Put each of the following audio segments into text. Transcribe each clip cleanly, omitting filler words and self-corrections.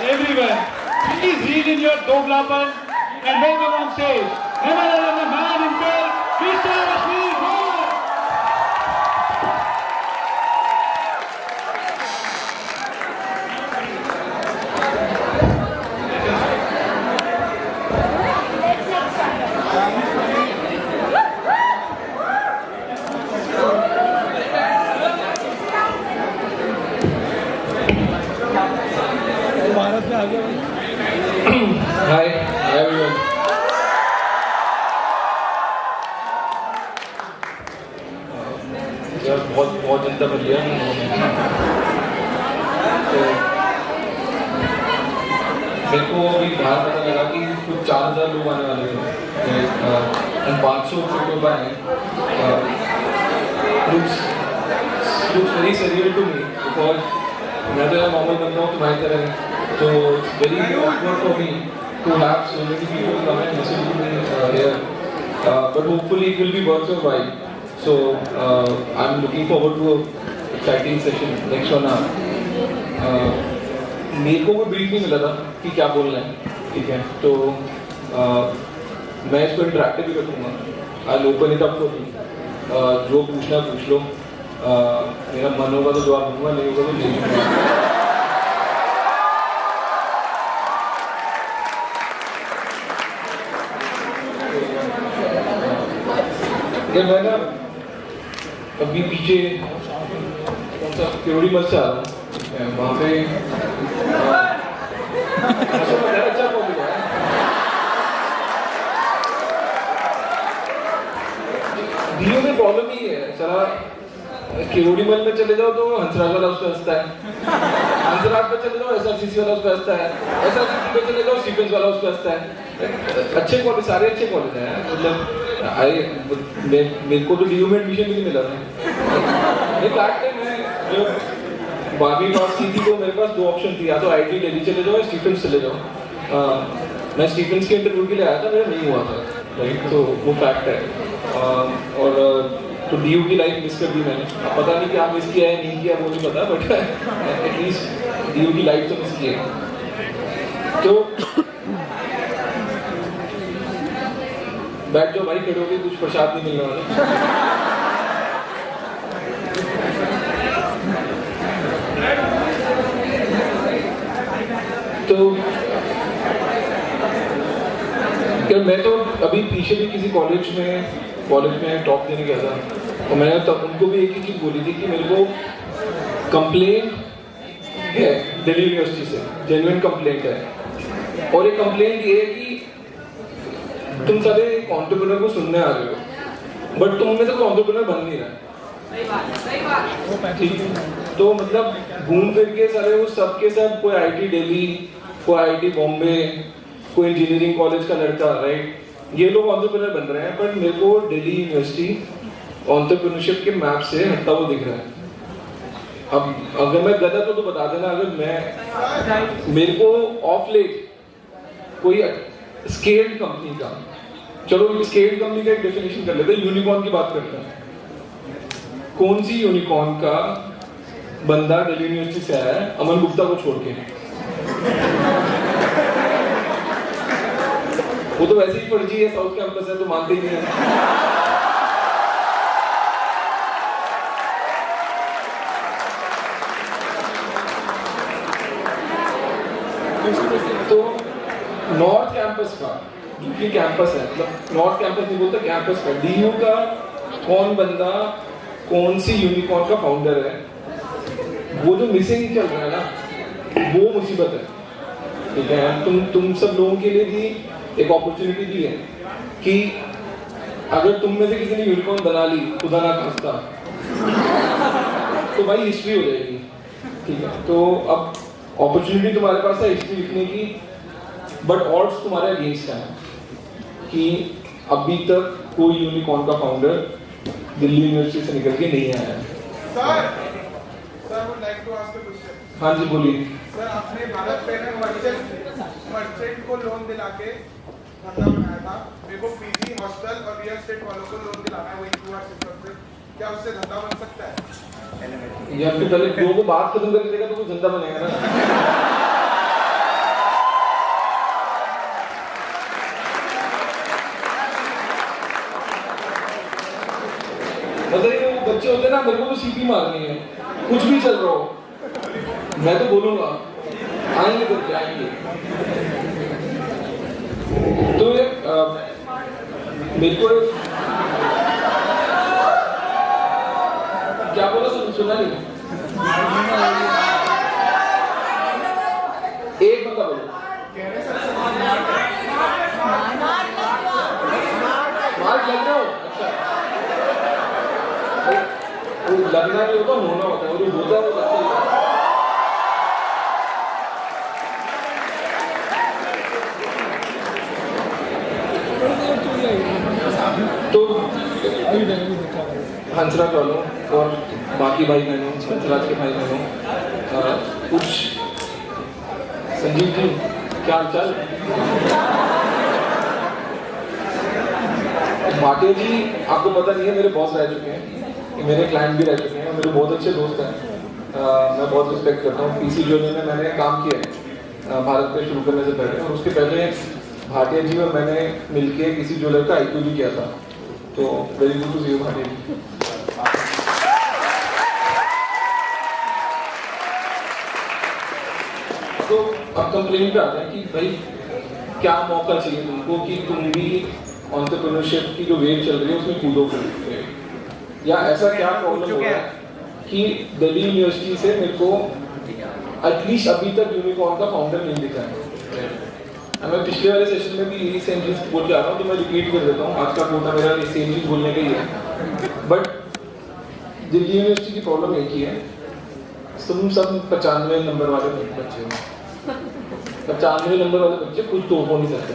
everyone, please read in your doglapan and welcome on stage none other than the man himself, Mr. Rashmi Kaur. Hi everyone. यार बहुत जनता बन गया। तो मेरे को अभी बाहर पता लगा कि कुछ 4000 लोग आने वाले थे और 500 फोटो बनाए। looks very surreal to me because मैं तो यार नॉर्मल बंदा हूँ तुम्हारी तरह, तो very awkward for me to have so many people come and listen to me here. But hopefully it will be worth your while. So I'm looking forward to a exciting session next one hour. मेरे को कोई brief नहीं मिला था कि क्या बोलना है, ठीक है? तो मैं इसको इंटरेक्टिव भी रखूँगा। I'll open it up for you. जो पूछना पूछ लो। मेरा मन होगा तो जवाब दूंगा, नहीं होगा तो नहीं दूंगा। मैं ना अभी पीछे कौन सा केवड़ी मत से आ रहा हूँ, वहाँ पे अच्छा कॉलेज है। दिल्ली में प्रॉब्लम ही है सारा, केवड़ी मल में चले जाओ तो हंसराज वाला उसका हंसता है, हंसराज पे चले जाओ एसआरसीसी वाला उसका हंसता है, एसआरसीसी पे चले जाओ स्टीफेंस वाला उसका हंसता है। अच्छे कॉलेज, सारे अच्छे कॉलेज हैं, मतलब मेरे को तो डीयू में एडमिशन भी नहीं मिला था। ये फैक्ट है, मैं जब 12वीं पास की थी तो मेरे पास 2 ऑप्शन थी, या तो आईटी दिल्ली चले जाओ या स्टीफेंस चले जाओ। मैं स्टीफेंस के इंटरव्यू के लिए आया था, मेरा नहीं हुआ था, राइट? तो वो फैक्ट है। और तो डीयू की लाइफ मिस कर दी मैंने। अब पता नहीं क्या मिस किया है, नहीं किया वो नहीं पता, बट एटलीस्ट डीयू की लाइफ तो मिस की है। तो बैठ जाओ भाई, खड़े होके, कुछ प्रसाद नहीं मिलने वाला। तो क्या मैं तो अभी पीछे भी किसी कॉलेज में टॉप देने गया था, और मैंने तब उनको भी एक ही चीज बोली थी कि मेरे को कंप्लेंट है दिल्ली यूनिवर्सिटी से, जेन्युइन कंप्लेंट है। और ये कंप्लेंट ये है कि तुम सारे एंटरप्रेन्योर को सुनने आ रहे हो, बट तुम में से कोई एंटरप्रेन्योर बन नहीं रहा। ठीक है, तो मतलब घूम फिर के सारे वो सब के सब, कोई आईटी दिल्ली, कोई आईटी बॉम्बे, कोई इंजीनियरिंग कॉलेज का लड़का, राइट? ये लोग एंटरप्रेन्योर बन रहे हैं, बट मेरे को दिल्ली यूनिवर्सिटी एंटरप्रेन्योरशिप के मैप से हटता हुआ दिख रहा है। अब अगर मैं गलत हूं तो बता देना। अगर मेरे को ऑफ लेट कोई स्केल्ड कंपनी का, चलो स्केल्ड कंपनी का एक डेफिनेशन कर लेते हैं, यूनिकॉर्न की बात करते हैं। कौन सी यूनिकॉर्न का बंदा दिल्ली यूनिवर्सिटी से आया है अमन गुप्ता को छोड़ के? वो तो वैसे ही फर्जी है, साउथ कैंपस है, तो मानते ही नहीं है। तो नॉर्थ कैंपस का जो कि कैंपस है, मतलब नॉर्थ कैंपस नहीं बोलता, कैंपस का डीयू का कौन बंदा कौन सी यूनिकॉर्न का फाउंडर है, वो जो मिसिंग चल रहा है ना, वो मुसीबत है। ठीक है, तुम सब लोगों के लिए भी एक अपॉर्चुनिटी दी है कि अगर तुम में से किसी ने यूनिकॉर्न बना ली, खुदा ना खास्ता, तो भाई हिस्ट्री हो जाएगी। ठीक है, तो अब अपॉर्चुनिटी तुम्हारे पास है हिस्ट्री लिखने की, बट ऑड्स तुम्हारे अगेंस्ट है कि अभी तक कोई यूनिकॉर्न का फाउंडर दिल्ली यूनिवर्सिटी से निकल के नहीं आया है। Sir, would like to ask a question. हाँ जी बोलिए। सर, आपने भारत पे मर्चेंट को लोन दिला के धंधा बनाया था। मेरे को पीजी, हॉस्टल और रियल एस्टेट वालों को लोन दिलाना है, वही क्यूआर सिस्टम से। क्या उससे धंधा बन सकता है? या फिर पहले लोगों को बात खत्म कर देगा तो कुछ धंधा बनेगा ना। रहा, मेरे को तो सीपी मारनी है, कुछ भी चल रहा हो मैं तो बोलूंगा आएंगे तो आएंगे। तो ये मेरे को क्या बोला सुना नहीं, एक बंदा बोलो स्मार्ट लग रहा हो। अच्छा वो लगना नहीं होता, होना होता है, वो जो होता है वो लगता ही है। तो हंसराज वालों और बाकी भाई बहनों, हंसराज के भाई बहनों, कुछ संजीव जी क्या हाल चाल? भाटिया जी आपको पता नहीं है, मेरे बॉस रह चुके हैं, मेरे क्लाइंट भी रह चुके हैं, मेरे बहुत अच्छे दोस्त हैं, मैं बहुत रिस्पेक्ट करता हूँ। पीसी ज्वेलरी में मैंने काम किया है भारत पे शुरू करने से पहले, और उसके पहले भाटिया जी और मैंने मिलके किसी ज्वेलर का आईक्यू भी किया था। तो very good to see you Bhatia ji. तो अब कंप्लेन पे आते हैं कि भाई क्या मौका चाहिए तुमको कि तुम भी एंटरप्रेन्योरशिप की जो वेव चल रही है उसमें कूदो, या ऐसा क्या प्रॉब्लम हो रहा है कि दिल्ली यूनिवर्सिटी से मेरे को एटलीस्ट अभी तक यूनिकॉर्न का फाउंडर नहीं दिखा है। मैं पिछले वाले सेशन में भी यही सेम चीज बोल के आ रहा हूँ, तो मैं रिपीट कर देता हूँ, आज का कोटा मेरा सेम चीज बोलने का ही है। बट दिल्ली यूनिवर्सिटी की प्रॉब्लम एक ही है, तुम सब 95 नंबर वाले बच्चे हो, 95 नंबर वाले बच्चे कुछ तो हो नहीं सकते,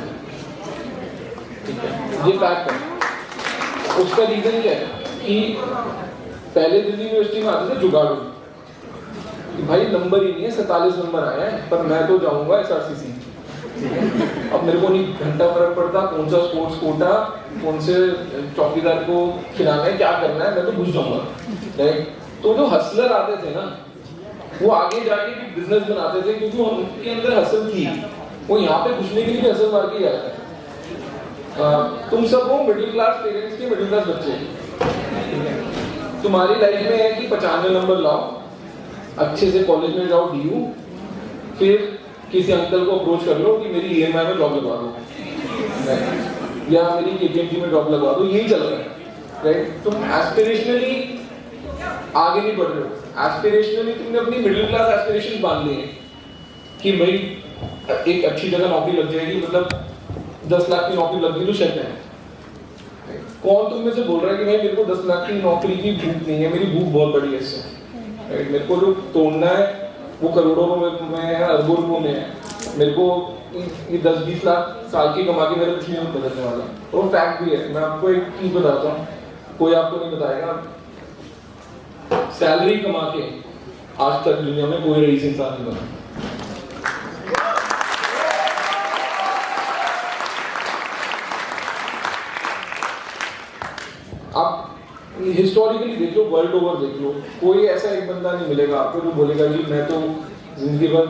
ठीक है, ये फैक्ट है। उसका रीजन क्या है कि पहले दिल्ली यूनिवर्सिटी में आते थे जुगाड़ू कि भाई नंबर ही नहीं है, 47 नंबर आए हैं, पर मैं तो जाऊंगा SRCC। अब मेरे को नहीं घंटा फर्क पड़ता कौन सा स्पोर्ट्स कोटा, कौन से चौकीदार को खिलाना है, क्या करना है, मैं तो घुस जाऊंगा, राइट। तो जो हसलर आते थे ना, वो आगे जाके भी बिजनेस बनाते थे क्योंकि उनके अंदर हसल थी, वो यहाँ पे घुसने के लिए हसल मार के आया था। तुम सब हो मिडिल क्लास पेरेंट्स के मिडिल क्लास बच्चे, तुम्हारी लाइफ में है कि 95 नंबर लाओ, अच्छे से कॉलेज में जाओ DU, फिर किसी अंकल को अप्रोच कर लो कि मेरी EMI में जॉब लगवा दो, या मेरी KPMG में जॉब लगवा दो, यही चल रहा है, राइट। तुम एस्पिरेशनली आगे नहीं बढ़ रहे हो, एस्पिरेशनली तुमने अपनी मिडिल क्लास एस्पिरेशन बांध ली है कि भाई एक अच्छी जगह नौकरी लग जाएगी, मतलब 10 लाख की नौकरी लग गई तो सेट है। कौन तुम में से बोल रहा है कि भाई मेरे को 10 लाख की नौकरी की भूख नहीं है, मेरी भूख बहुत बड़ी है इससे, मेरे को जो तोड़ना है वो करोड़ों में है, अरबों रुपयों में है, मेरे को ये 10-20 लाख साल की कमा के मेरा कुछ नहीं बदलने वाला। और वो फैक्ट भी है, मैं आपको एक चीज बताता हूँ, कोई आपको नहीं बताएगा, सैलरी कमा के आज तक दुनिया में कोई रईस इंसान नहीं बना। आप हिस्टोरिकली देख लो, वर्ल्ड ओवर देख लो, कोई ऐसा एक बंदा नहीं मिलेगा आपको जो बोलेगा जी मैं तो जिंदगी भर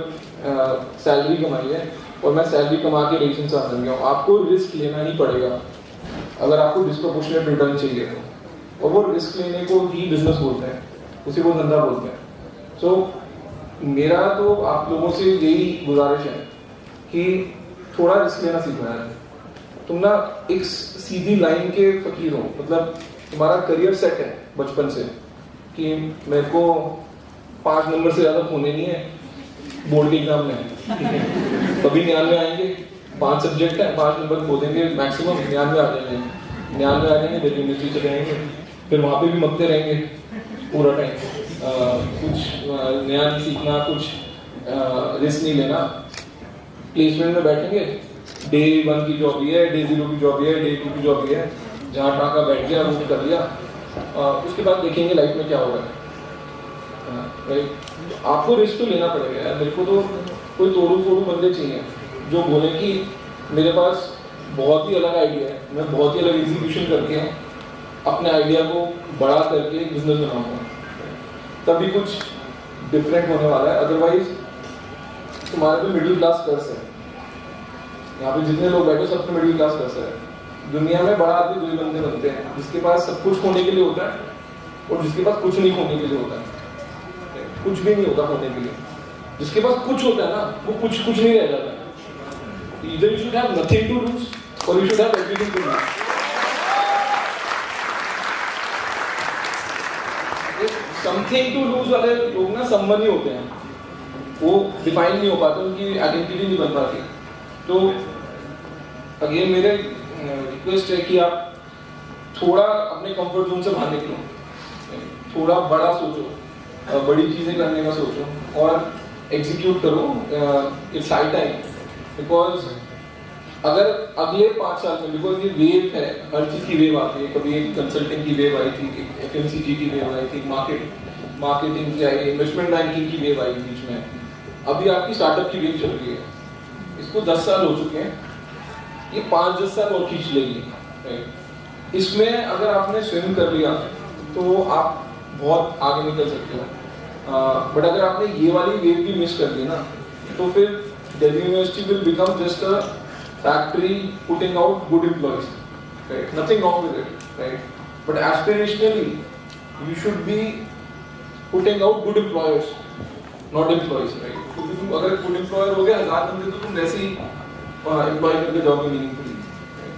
सैलरी कमाई है और मैं सैलरी कमा के रईस इंसान बन गया हूँ। आपको रिस्क लेना ही पड़ेगा अगर आपको डिस्प्रोपोर्शनेट रिटर्न चाहिए तो, और वो रिस्क लेने को ही बिजनेस बोलते हैं, उसी को धंधा बोलते हैं। सो मेरा तो आप लोगों से यही गुजारिश है कि थोड़ा रिस्क लेना सीखना है। तुम ना एक सीधी लाइन के फकीर हो, मतलब तुम्हारा करियर सेट है बचपन से कि मेरे को 5 नंबर से ज्यादा होने नहीं है बोर्ड के एग्जाम में, कभी 99 आएंगे, 5 सब्जेक्ट है, 5 नंबर खो देंगे मैक्सिमम, 99 आ जाएंगे, 99 आ जाएंगे दिल्ली यूनिवर्सिटी चले जाएंगे, फिर वहाँ पे भी मगते रहेंगे पूरा टाइम, कुछ नया नहीं सीखना, कुछ रिस्क नहीं लेना, प्लेसमेंट में बैठेंगे, डे 1 की जॉब ये है, डे 0 की जॉब ये है, डे 2 की जॉब ये है, जहाँ टाँका बैठ गया वो कर लिया, उसके बाद देखेंगे लाइफ में क्या हो रहा है। आपको रिस्क तो लेना पड़ेगा यार। मेरे को तो कोई तोड़ू फोड़ू बंदे चाहिए जो बोले कि मेरे पास बहुत ही अलग आइडिया है, मैं बहुत ही अलग एग्जीक्यूशन करके अपने आइडिया को बड़ा करके एक बिजनेस बनाऊंगा, तभी कुछ डिफरेंट होने वाला है। अदरवाइज तुम्हारे पे मिडिल क्लास कर्स है, यहाँ पे जितने लोग बैठे सब पे मिडिल क्लास कर्स है। दुनिया में बड़ा आदमी 2 बंदे बनते हैं, जिसके पास सब कुछ होने के लिए होता है और जिसके पास कुछ नहीं खोने के लिए होता है। कुछ भी नहीं होता खोने के लिए। जिसके पास कुछ होता है ना, वो कुछ नहीं रह जाता। Either you should have nothing to lose or you should have everything to lose. Something to lose वाले लोग ना संबंधी होते हैं, वो डिफाइन नहीं हो पाते, उनकी आइडेंटिटी नहीं बन पाती। तो अगेन मेरे रिक्वेस्ट है कि आप थोड़ा अपने कंफर्ट जोन से बाहर निकलो, थोड़ा बड़ा सोचो, बड़ी चीजें करने का सोचो और एग्जीक्यूट करो। इट्स हाई टाइम, बिकॉज अगर अगले 5 साल में, बिकॉज ये वेव है, हर चीज की वेव आती है, कभी एक कंसल्टिंग की वेव आई थी, एफएमसीजी की वेव आई थी, मार्केटिंग की आई, इन्वेस्टमेंट बैंकिंग की वेव आई बीच में, अभी आपकी स्टार्टअप की वेव चल रही है। इसको 10 साल हो चुके हैं, ये 5-10 साल और खींच लेगी। इसमें अगर आपने स्विम कर लिया तो आप बहुत आगे निकल सकते हो, बट अगर आपने ये वाली वेव भी मिस कर दी ना, तो फिर Delhi university will become just a factory putting out good employees, right? Nothing wrong with it, right? But aspirationally, you should be putting out good employers, not employees, right? क्योंकि तुम अगर good employer हो गए 1000 बंदे तो तुम वैसे ही employ करके जाओगे meaningfully, right?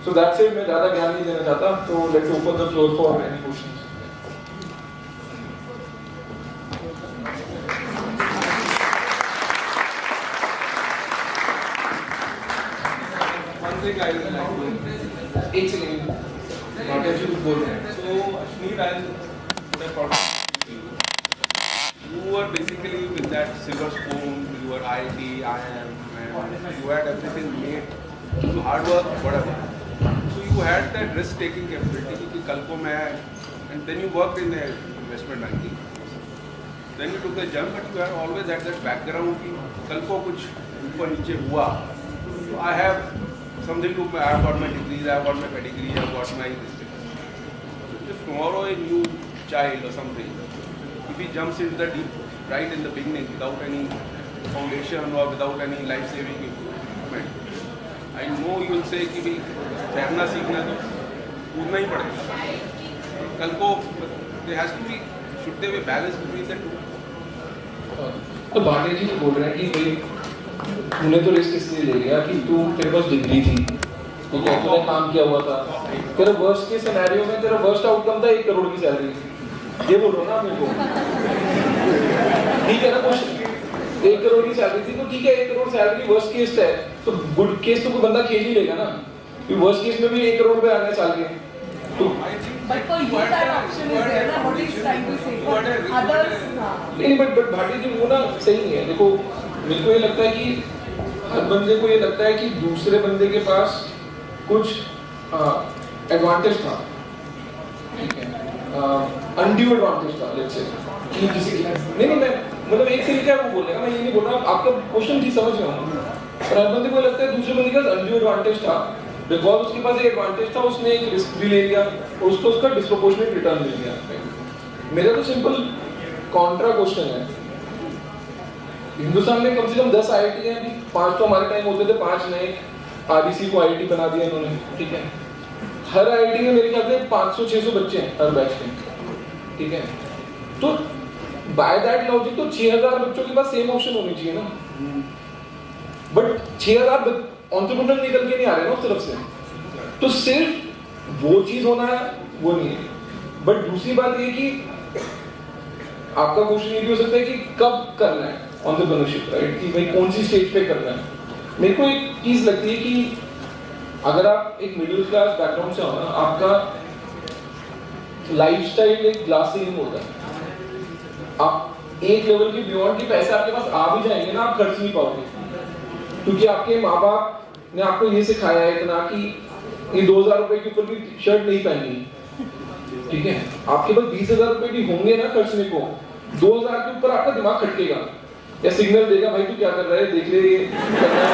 So that's it. मैं ज़्यादा ज्ञान नहीं देना चाहता, तो let's open the floor for any questions. एक सेकंड, माताजी कुछ बोल रहे हैं। So, Ashmeet, I'll put a problem to you. You were basically with that silver spoon, you were IT, IIM, and you had everything made, so hard work, whatever. So you had that risk-taking capability कि कल को मैं, and then you worked in the investment banking. Then you took the jump, but you had always had that background कि कल को कुछ ऊपर नीचे हुआ. So I have something to, I have got my degrees, I have got my pedigree, I have got my this thing. So if tomorrow a new child or something, if he jumps into the deep right in the beginning without any foundation or without any life-saving equipment, I know you will say कि भाई तैरना सीखना तो कूदना ही पड़ेगा. कल को there has to be, should there be balance between the two? तो भाटिया जी बोल रहे हैं कि भाई तूने तो रिस्क इसलिए ले लिया कि तू, तेरे पास डिग्री थी, ठीक है, तूने काम किया हुआ था, तेरा वर्स्ट के सिनेरियो में तेरा वर्स्ट आउटकम था 1 करोड़ की सैलरी, ये बोल रहा हूँ ना मेरे को, ठीक है ना? कुछ 1 करोड़ की सैलरी थी तो ठीक है, 1 करोड़ सैलरी वर्स्ट केस है, तो गुड केस तो कोई बंदा खेल ही लेगा ना, कि वर्स्ट केस में भी 1 करोड़ रुपए आ गए साल के। तो But for you that option is there ना, what he's trying to say. For others, नहीं, बट भाटी जी वो ना सही है। देखो मेरे को ये लगता है कि हर बंदे को ये लगता है कि दूसरे बंदे के पास कुछ एडवांटेज था, ठीक है, अनड्यू एडवांटेज था, लेट्स से कि किसी नहीं मैं मतलब एक तरीका है वो बोलने का, मैं ये नहीं बोल रहा, आपका क्वेश्चन भी समझ गया हूँ, पर हर बंदे को लगता है दूसरे बंदे के पास अनड्यू एडवांटेज था, बिकॉज उसके पास एक एडवांटेज था, उसने एक रिस्क भी ले लिया और उसको उसका डिस्प्रोपोर्शनेट रिटर्न मिल गया। मेरा तो सिंपल कॉन्ट्रा क्वेश्चन है, हिंदुस्तान में कम से कम 10 IIT हैं, 5 तो हमारे टाइम होते थे, 5 नए RBC को IIT बना दिया इन्होंने, ठीक है। हर IIT में मेरे ख्याल से 500-600 बच्चे हैं हर बैच में, ठीक है। तो बाय दैट लॉजिक तो 6000 बच्चों के पास सेम ऑप्शन होनी चाहिए ना, बट 6000 एंटरप्रेन्योर निकल के नहीं आ रहे ना उस तरफ से, तो सिर्फ वो चीज होना है वो नहीं है। बट दूसरी बात ये कि आपका क्वेश्चन ये भी हो सकता है कि कब करना है एंटरप्रेन्योरशिप, राइट, कि भाई कौन सी स्टेज पे करना है। मेरे को एक चीज लगती है कि अगर आप एक मिडिल क्लास बैकग्राउंड से हो ना, आपका लाइफस्टाइल एक ग्लास सीलिंग होता है, आप एक लेवल के बियॉन्ड के पैसे आपके पास आ भी जाएंगे ना, आप खर्च नहीं पाओगे, क्योंकि आपके माँ बाप ने आपको ये सिखाया है इतना कि ये 2000 रुपए के ऊपर की शर्ट नहीं पहननी, ठीक है। आपके पास 20000 रुपए भी होंगे ना खर्चने को, 2000 के ऊपर आपका दिमाग खटकेगा या सिग्नल देगा, भाई तू क्या कर रहा है, देख ले ये करना है।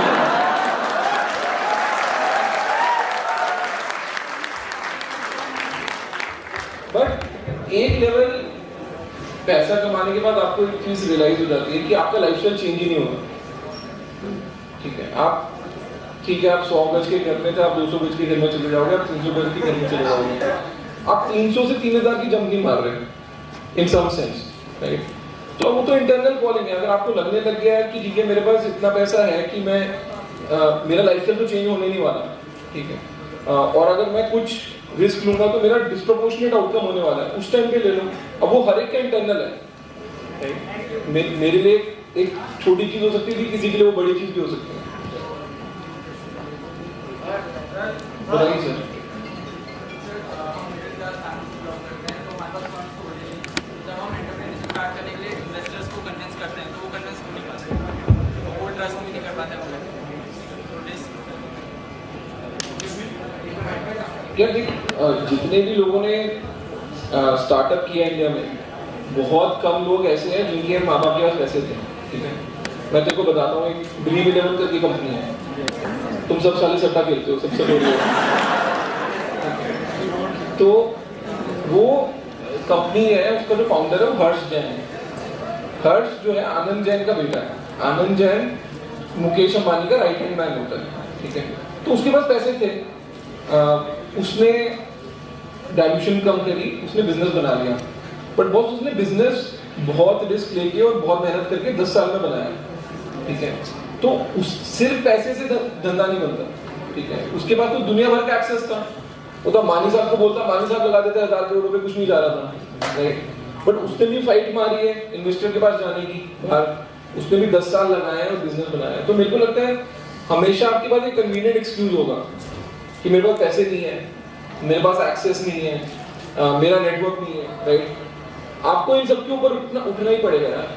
बट एक लेवल पैसा कमाने के बाद आपको एक चीज रियलाइज हो जाती है कि आपका लाइफस्टाइल चेंज ही नहीं होगा, ठीक है। आप ठीक है, आप 100 गज के घर में थे, आप 200 गज के घर में चले जाओगे, आप 300 गज के घर में चले जाओगे, आप 300 से 3000 की जंप नहीं मार रहे इन सम सेंस, राइट? तो वो तो इंटरनल कॉलिंग है। अगर आपको लगने लग गया है कि ठीक है मेरे पास इतना पैसा है कि मैं मेरा लाइफस्टाइल तो चेंज होने नहीं वाला, ठीक है, और अगर मैं कुछ रिस्क लूंगा तो मेरा डिस्प्रोपोर्शनेट आउटकम होने वाला है, उस टाइम पे ले लो। अब वो हर एक का इंटरनल है, राइट? मेरे लिए एक छोटी चीज हो सकती है, किसी के लिए वो बड़ी चीज भी हो सकती है। बताइए सर। यार देख, जितने भी लोगों ने स्टार्टअप किया इंडिया में, बहुत कम लोग ऐसे हैं जिनके माँ बाप के पास पैसे थे, ठीक है? मैं तेरे को बताता हूँ, एक Dream11 करके कंपनी है, तुम सब साले सट्टा खेलते हो, सबसे लोग। तो वो कंपनी है, उसका जो फाउंडर है वो हर्ष जैन है। हर्ष जो है आनंद जैन का बेटा है। आनंद जैन मुकेश अंबानी का राइट हैंड मैन होता है, ठीक है? तो उसके पास पैसे थे, उसने डाइल्यूशन कम करी, उसने बिजनेस बना लिया। बट बॉस, उसने बिजनेस बहुत रिस्क लेके और बहुत मेहनत करके 10 साल में बनाया, ठीक है? तो उस सिर्फ पैसे से धंधा नहीं बनता, ठीक है? उसके बाद तो दुनिया भर का एक्सेस था। वो तो मानी साहब को बोलता, मानी साहब लगा देते 1000 करोड़ रुपए, कुछ नहीं जा रहा था, राइट? बट उसने भी फाइट मारी है इन्वेस्टर के पास जाने की बाहर, उसने भी 10 साल लगाए और बिजनेस बनाया है। तो मेरे को लगता है हमेशा आपके पास एक कन्वीनियंट एक्सक्यूज होगा कि मेरे पास पैसे नहीं है, मेरे पास एक्सेस नहीं है, मेरा नेटवर्क नहीं है, राइट? आपको इन सब के ऊपर उठना ही पड़ेगा यार।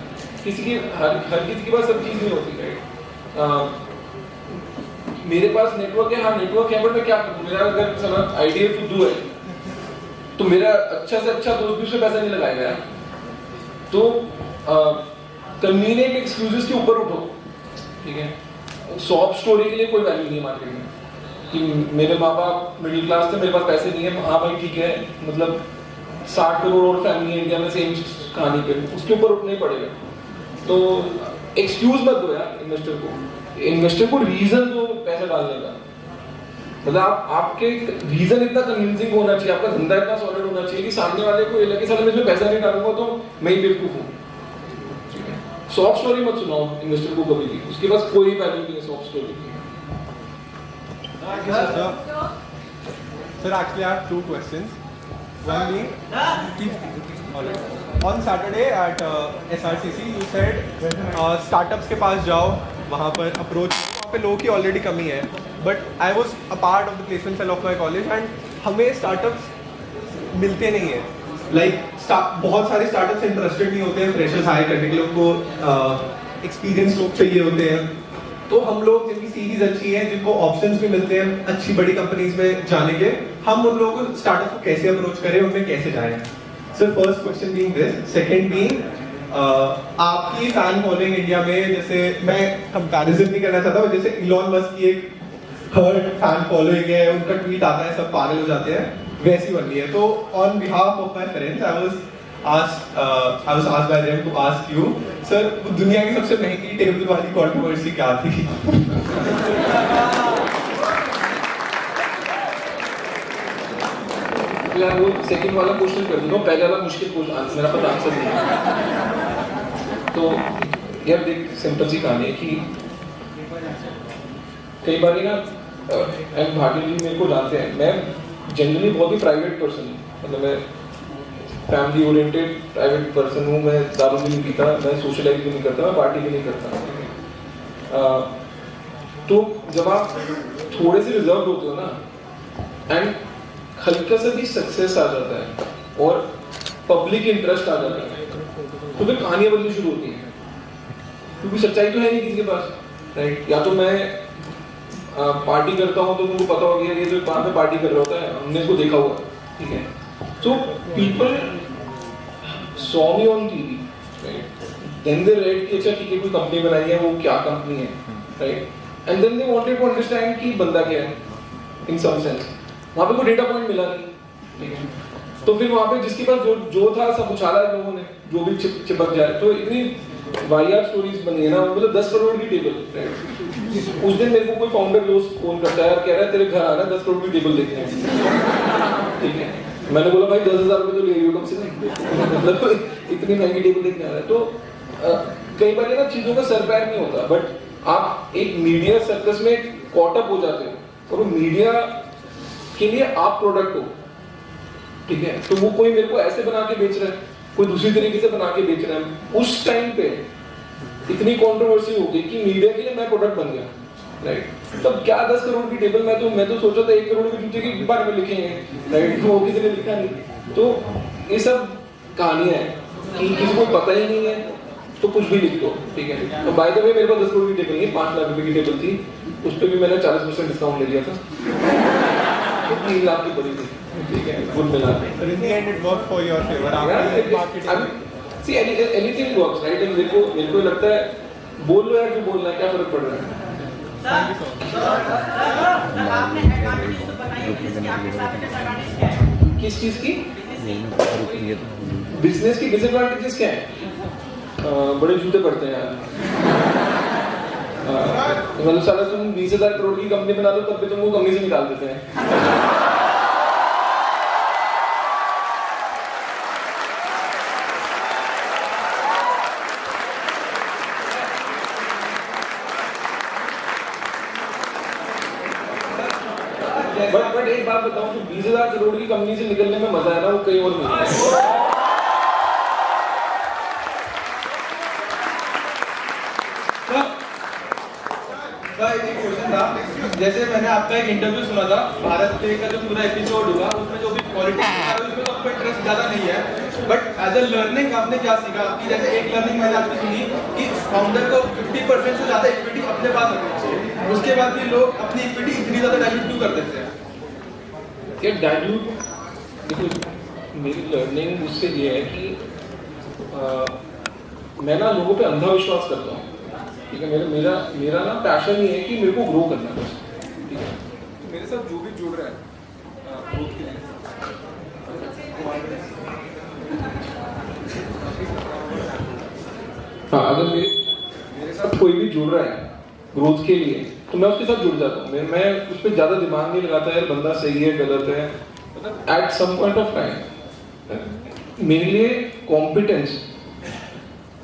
किसी की हर किसी के पास सब चीज नहीं होती, राइट? मेरे पास नेटवर्क है, हाँ नेटवर्क है, बट मैं क्या करूं? मेरा अगर आइडिया फुद्दू है तो मेरा अच्छा से अच्छा दोस्त भी उसमें पैसा नहीं लगाएगा यार। तो कन्वीनियंट एक्सक्यूजेस के ऊपर उठो, ठीक है? सॉफ्ट स्टोरी के लिए कोई वैल्यू नहीं है मार्केट में कि मेरे माँ बाप मिडिल क्लास थे, मेरे पास पैसे नहीं है। हाँ भाई ठीक है, मतलब 60 करोड़ और फैमिली इंडिया में सेम कहानी पे, उसके ऊपर उठना ही पड़ेगा। तो एक्सक्यूज मत दो यार इन्वेस्टर को रीजन दो पैसा डालने का। मतलब आपके रीजन इतना कन्विंसिंग होना चाहिए, आपका धंधा इतना सॉलिड होना चाहिए कि सामने वाले को ये लगे साले मैं इसमें पैसा नहीं डालूंगा तो मैं ही बेवकूफ हूँ, ठीक है? सॉफ्ट स्टोरी मत सुनाओ इन्वेस्टर को कभी भी, उसके पास कोई वैल्यू नहीं है सॉफ्ट स्टोरी की। Sir, actually I have 2 questions. One being, on Saturday at SRCC you said startups के पास जाओ, वहाँ पर अप्रोच, वहाँ पे लोगों की ऑलरेडी कमी है। But I was a part of the placement cell of my college and हमें स्टार्टअप्स मिलते नहीं है। बहुत सारे स्टार्टअप्स इंटरेस्टेड नहीं होते हैं फ्रेशर्स हायर करने के लिए, उनको एक्सपीरियंस लोग चाहिए होते हैं। तो हम लोग जिनकी सीरीज अच्छी है, जिनको ऑप्शंस भी मिलते हैं अच्छी बड़ी कंपनीज में जाने के, हम उन लोगों को स्टार्टअप को कैसे अप्रोच करें, उनमें कैसे जाएं? Sir first question being this, second being आपकी फैन फॉलोइंग इंडिया में, जैसे मैं कंपैरिजन नहीं करना चाहता, जैसे इलॉन मस्क की एक हर्ड फैन फॉलोइंग है, उनका ट्वीट आता है सब पागल हो जाते हैं, वैसी बन रही है। तो on behalf of my friends I was asked by them to ask you, sir, दुनिया की सबसे महंगी टेबल वाली कंट्रोवर्सी क्या थी? यार वो सेकंड वाला क्वेश्चन कर दूंगा, पहले वाला मुश्किल क्वेश्चन मेरा पता आंसर नहीं है। तो यार देख, सिंपल सी कहानी है कि कई बार ना भाटी जी मेरे को जानते हैं, मैं जनरली बहुत ही प्राइवेट पर्सन हूँ, मतलब मैं फैमिली ओरिएंटेड प्राइवेट पर्सन हूँ। मैं दारू भी नहीं पीता, मैं सोशलाइज भी नहीं करता, मैं पार्टी भी नहीं करता। तो जब आप थोड़े से रिजर्व होते हो ना, एंड हल्का सा भी सक्सेस आ जाता है और पब्लिक इंटरेस्ट आ जाता है, तो फिर कहानियां बननी शुरू होती हैं, क्योंकि सच्चाई तो है नहीं किसी के पास, राइट? या तो मैं पार्टी करता हूँ तो मुझे पता हो गया ये जो वहाँ पे पार्टी कर रहा होता है, हमने इसको देखा हुआ, ठीक है? So people saw me on TV, right? Then they read कि अच्छा ठीक है कोई कंपनी बनाई है, वो क्या कंपनी है, right? And then they wanted to understand कि बंदा क्या है, in some sense. वहाँ पे कोई डेटा पॉइंट मिला नहीं, ठीक है? तो फिर वहाँ पे जिसके पास जो था सब उछाला लोगों ने, जो भी चिपक जाए। तो इतनी वाहियात स्टोरीज बनी है ना, मतलब 10 करोड़ की टेबल, राइट? उस दिन मेरे को कोई फाउंडर दोस्त फोन करता है, यार कह रहा है तेरे घर आना 10 करोड़ की टेबल देखने, ठीक है? मैंने बोला भाई 10,000 रुपये तो ले रही हो कम से कम, मतलब इतनी महंगी टेबल देखने आ रहा है। तो कई बार ना चीजों का सर पैर नहीं होता, बट आप एक मीडिया सर्कस में कॉट अप हो जाते हो और वो मीडिया के लिए आप प्रोडक्ट हो, ठीक है। तो वो कोई मेरे को ऐसे बना के बेच रहा है, कोई दूसरी तरीके से बना के बेच रहा है। उस टाइम पे इतनी कंट्रोवर्सी हो गई कि मीडिया के लिए मैं प्रोडक्ट बन गया, राइट। तब क्या 10 करोड़ की टेबल, मैं तो सोचा था 1 करोड़ के जूते के बारे में लिखेंगे, राइट। तो वो किसी ने लिखा नहीं। तो ये सब कहानियां हैं कि किसी को पता ही नहीं है तो कुछ भी लिख दो, ठीक है। तो बाय द वे मेरे पास 10 करोड़ की टेबल नहीं, 5 लाख रुपए की टेबल थी, उस पर भी मैंने 40% डिस्काउंट ले लिया था, तो 3 लाख की पड़ी थी, ठीक है, कुल मिला के। in the end it worked for your favor. See, anything works, right? And मेरे को लगता है बोल लो यार, जो बोलना है, क्या फर्क पड़ रहा है। आपने एडवांटेज तो बताई, इसके आपके साथ डिसएडवांटेज क्या है? किस चीज की? बिजनेस की डिसएडवांटेजेस क्या है? बड़े जूते पड़ते हैं यार। मतलब साला तुम 20,000 करोड़ की कंपनी बना लो तब भी तुमको कंपनी से निकाल देते हैं। बट एक बात बताऊं, तो 20,000 करोड़ की कंपनी से निकलने में मजा है ना, वो कहीं और नहीं है। एक क्वेश्चन था, जैसे मैंने आपका एक इंटरव्यू सुना था, भारत पे का जो पूरा एपिसोड हुआ उसमें जो भी पॉलिटिक्स था उसमें तो आपको इंटरेस्ट ज़्यादा नहीं है, बट एज अ लर्निंग आपने क्या सीखा? कि जैसे एक लर्निंग मैंने आपकी सुनी कि फाउंडर को 50% से ज़्यादा इक्विटी अपने पास रखनी चाहिए, उसके बाद भी लोग अपनी इक्विटी इतनी ज़्यादा डाइल्यूट क्यों कर देते हैं? क्या डाइल्यूट? देखो मेरी लर्निंग उससे ये है कि मैं ना लोगों पे अंधा विश्वास करता हूँ, ठीक है। मेरा ना पैशन ये है कि मेरे को ग्रो करना है बस, ठीक है। मेरे साथ जो भी जुड़ रहा है ग्रोथ के लिए, हाँ, अगर मेरे साथ कोई भी जुड़ रहा है ग्रोथ के लिए तो मैं उसके साथ जुड़ जाता हूँ। मैं उस पर ज़्यादा दिमाग नहीं लगाता यार बंदा सही है गलत है। मतलब at some point of time मेरे लिए competence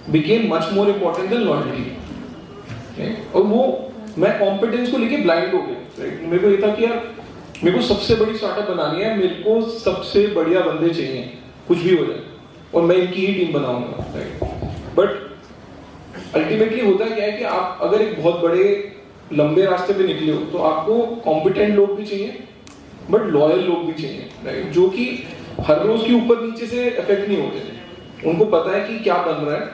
became much more important than loyalty, और वो मैं कॉम्पिटेंस को लेके ब्लाइंड हो गया, राइट। मेरे को ये था कि यार मेरे को सबसे बड़ी स्टार्टअप बनानी है, मेरे को सबसे बढ़िया बंदे चाहिए, कुछ भी हो जाए, और मैं इनकी ही टीम बनाऊंगा, राइट। बट अल्टीमेटली होता क्या है कि आप अगर एक बहुत बड़े लंबे रास्ते पे निकले हो तो आपको कॉम्पिटेंट लोग भी चाहिए बट लॉयल लोग भी चाहिए, राइट, जो कि हर रोज के ऊपर नीचे से इफेक्ट नहीं होते। उनको पता है कि क्या बन रहा है,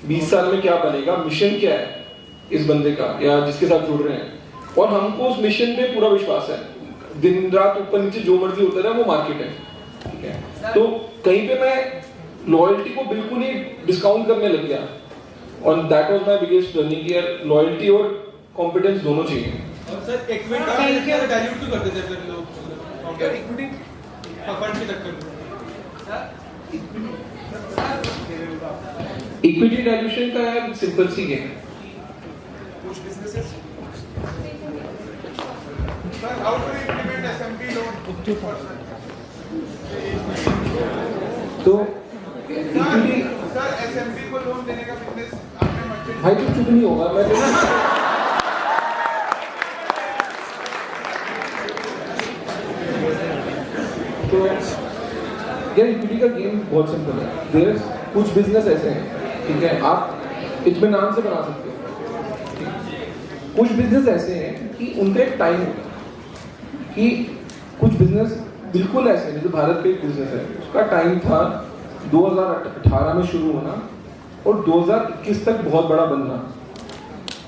20 साल में क्या बनेगा, मिशन क्या है इस बंदे का या जिसके साथ जुड़ रहे हैं, और हमको उस मिशन पे पूरा विश्वास है। दिन रात ऊपर नीचे जो मर्जी होता रहे, वो मार्केट है, ठीक है। तो कहीं पे मैं लॉयल्टी को बिल्कुल ही डिस्काउंट करने लग गया, और that was my biggest learning कि यार लॉयल्टी और कॉम्पिटेंस दोनों चाहिए। और सर इक्विटी डाइल्यूट क्यों करते थे फिर लोग? इक्विटी फंड के चक्कर में इक्विटी डाइल्यूशन का यार सिंपल सी है। कुछ businesses Sir, how to implement SMP loan? तो सर SMP को लोन देने का बिजनेस आपने मर्चेंट भाई तो चुप नहीं होगा, मैं तो यार इक्विटी का गेम बहुत सिंपल है। देयर कुछ बिजनेस ऐसे हैं, ठीक है, आप इत्मीनान से बना सकते हो। कुछ बिजनेस ऐसे हैं कि उनका एक टाइम होगा, कि कुछ बिजनेस बिल्कुल ऐसे हैं, जैसे भारत पे एक बिजनेस है, उसका टाइम था 2018 में शुरू होना और 2021 तक बहुत बड़ा बनना।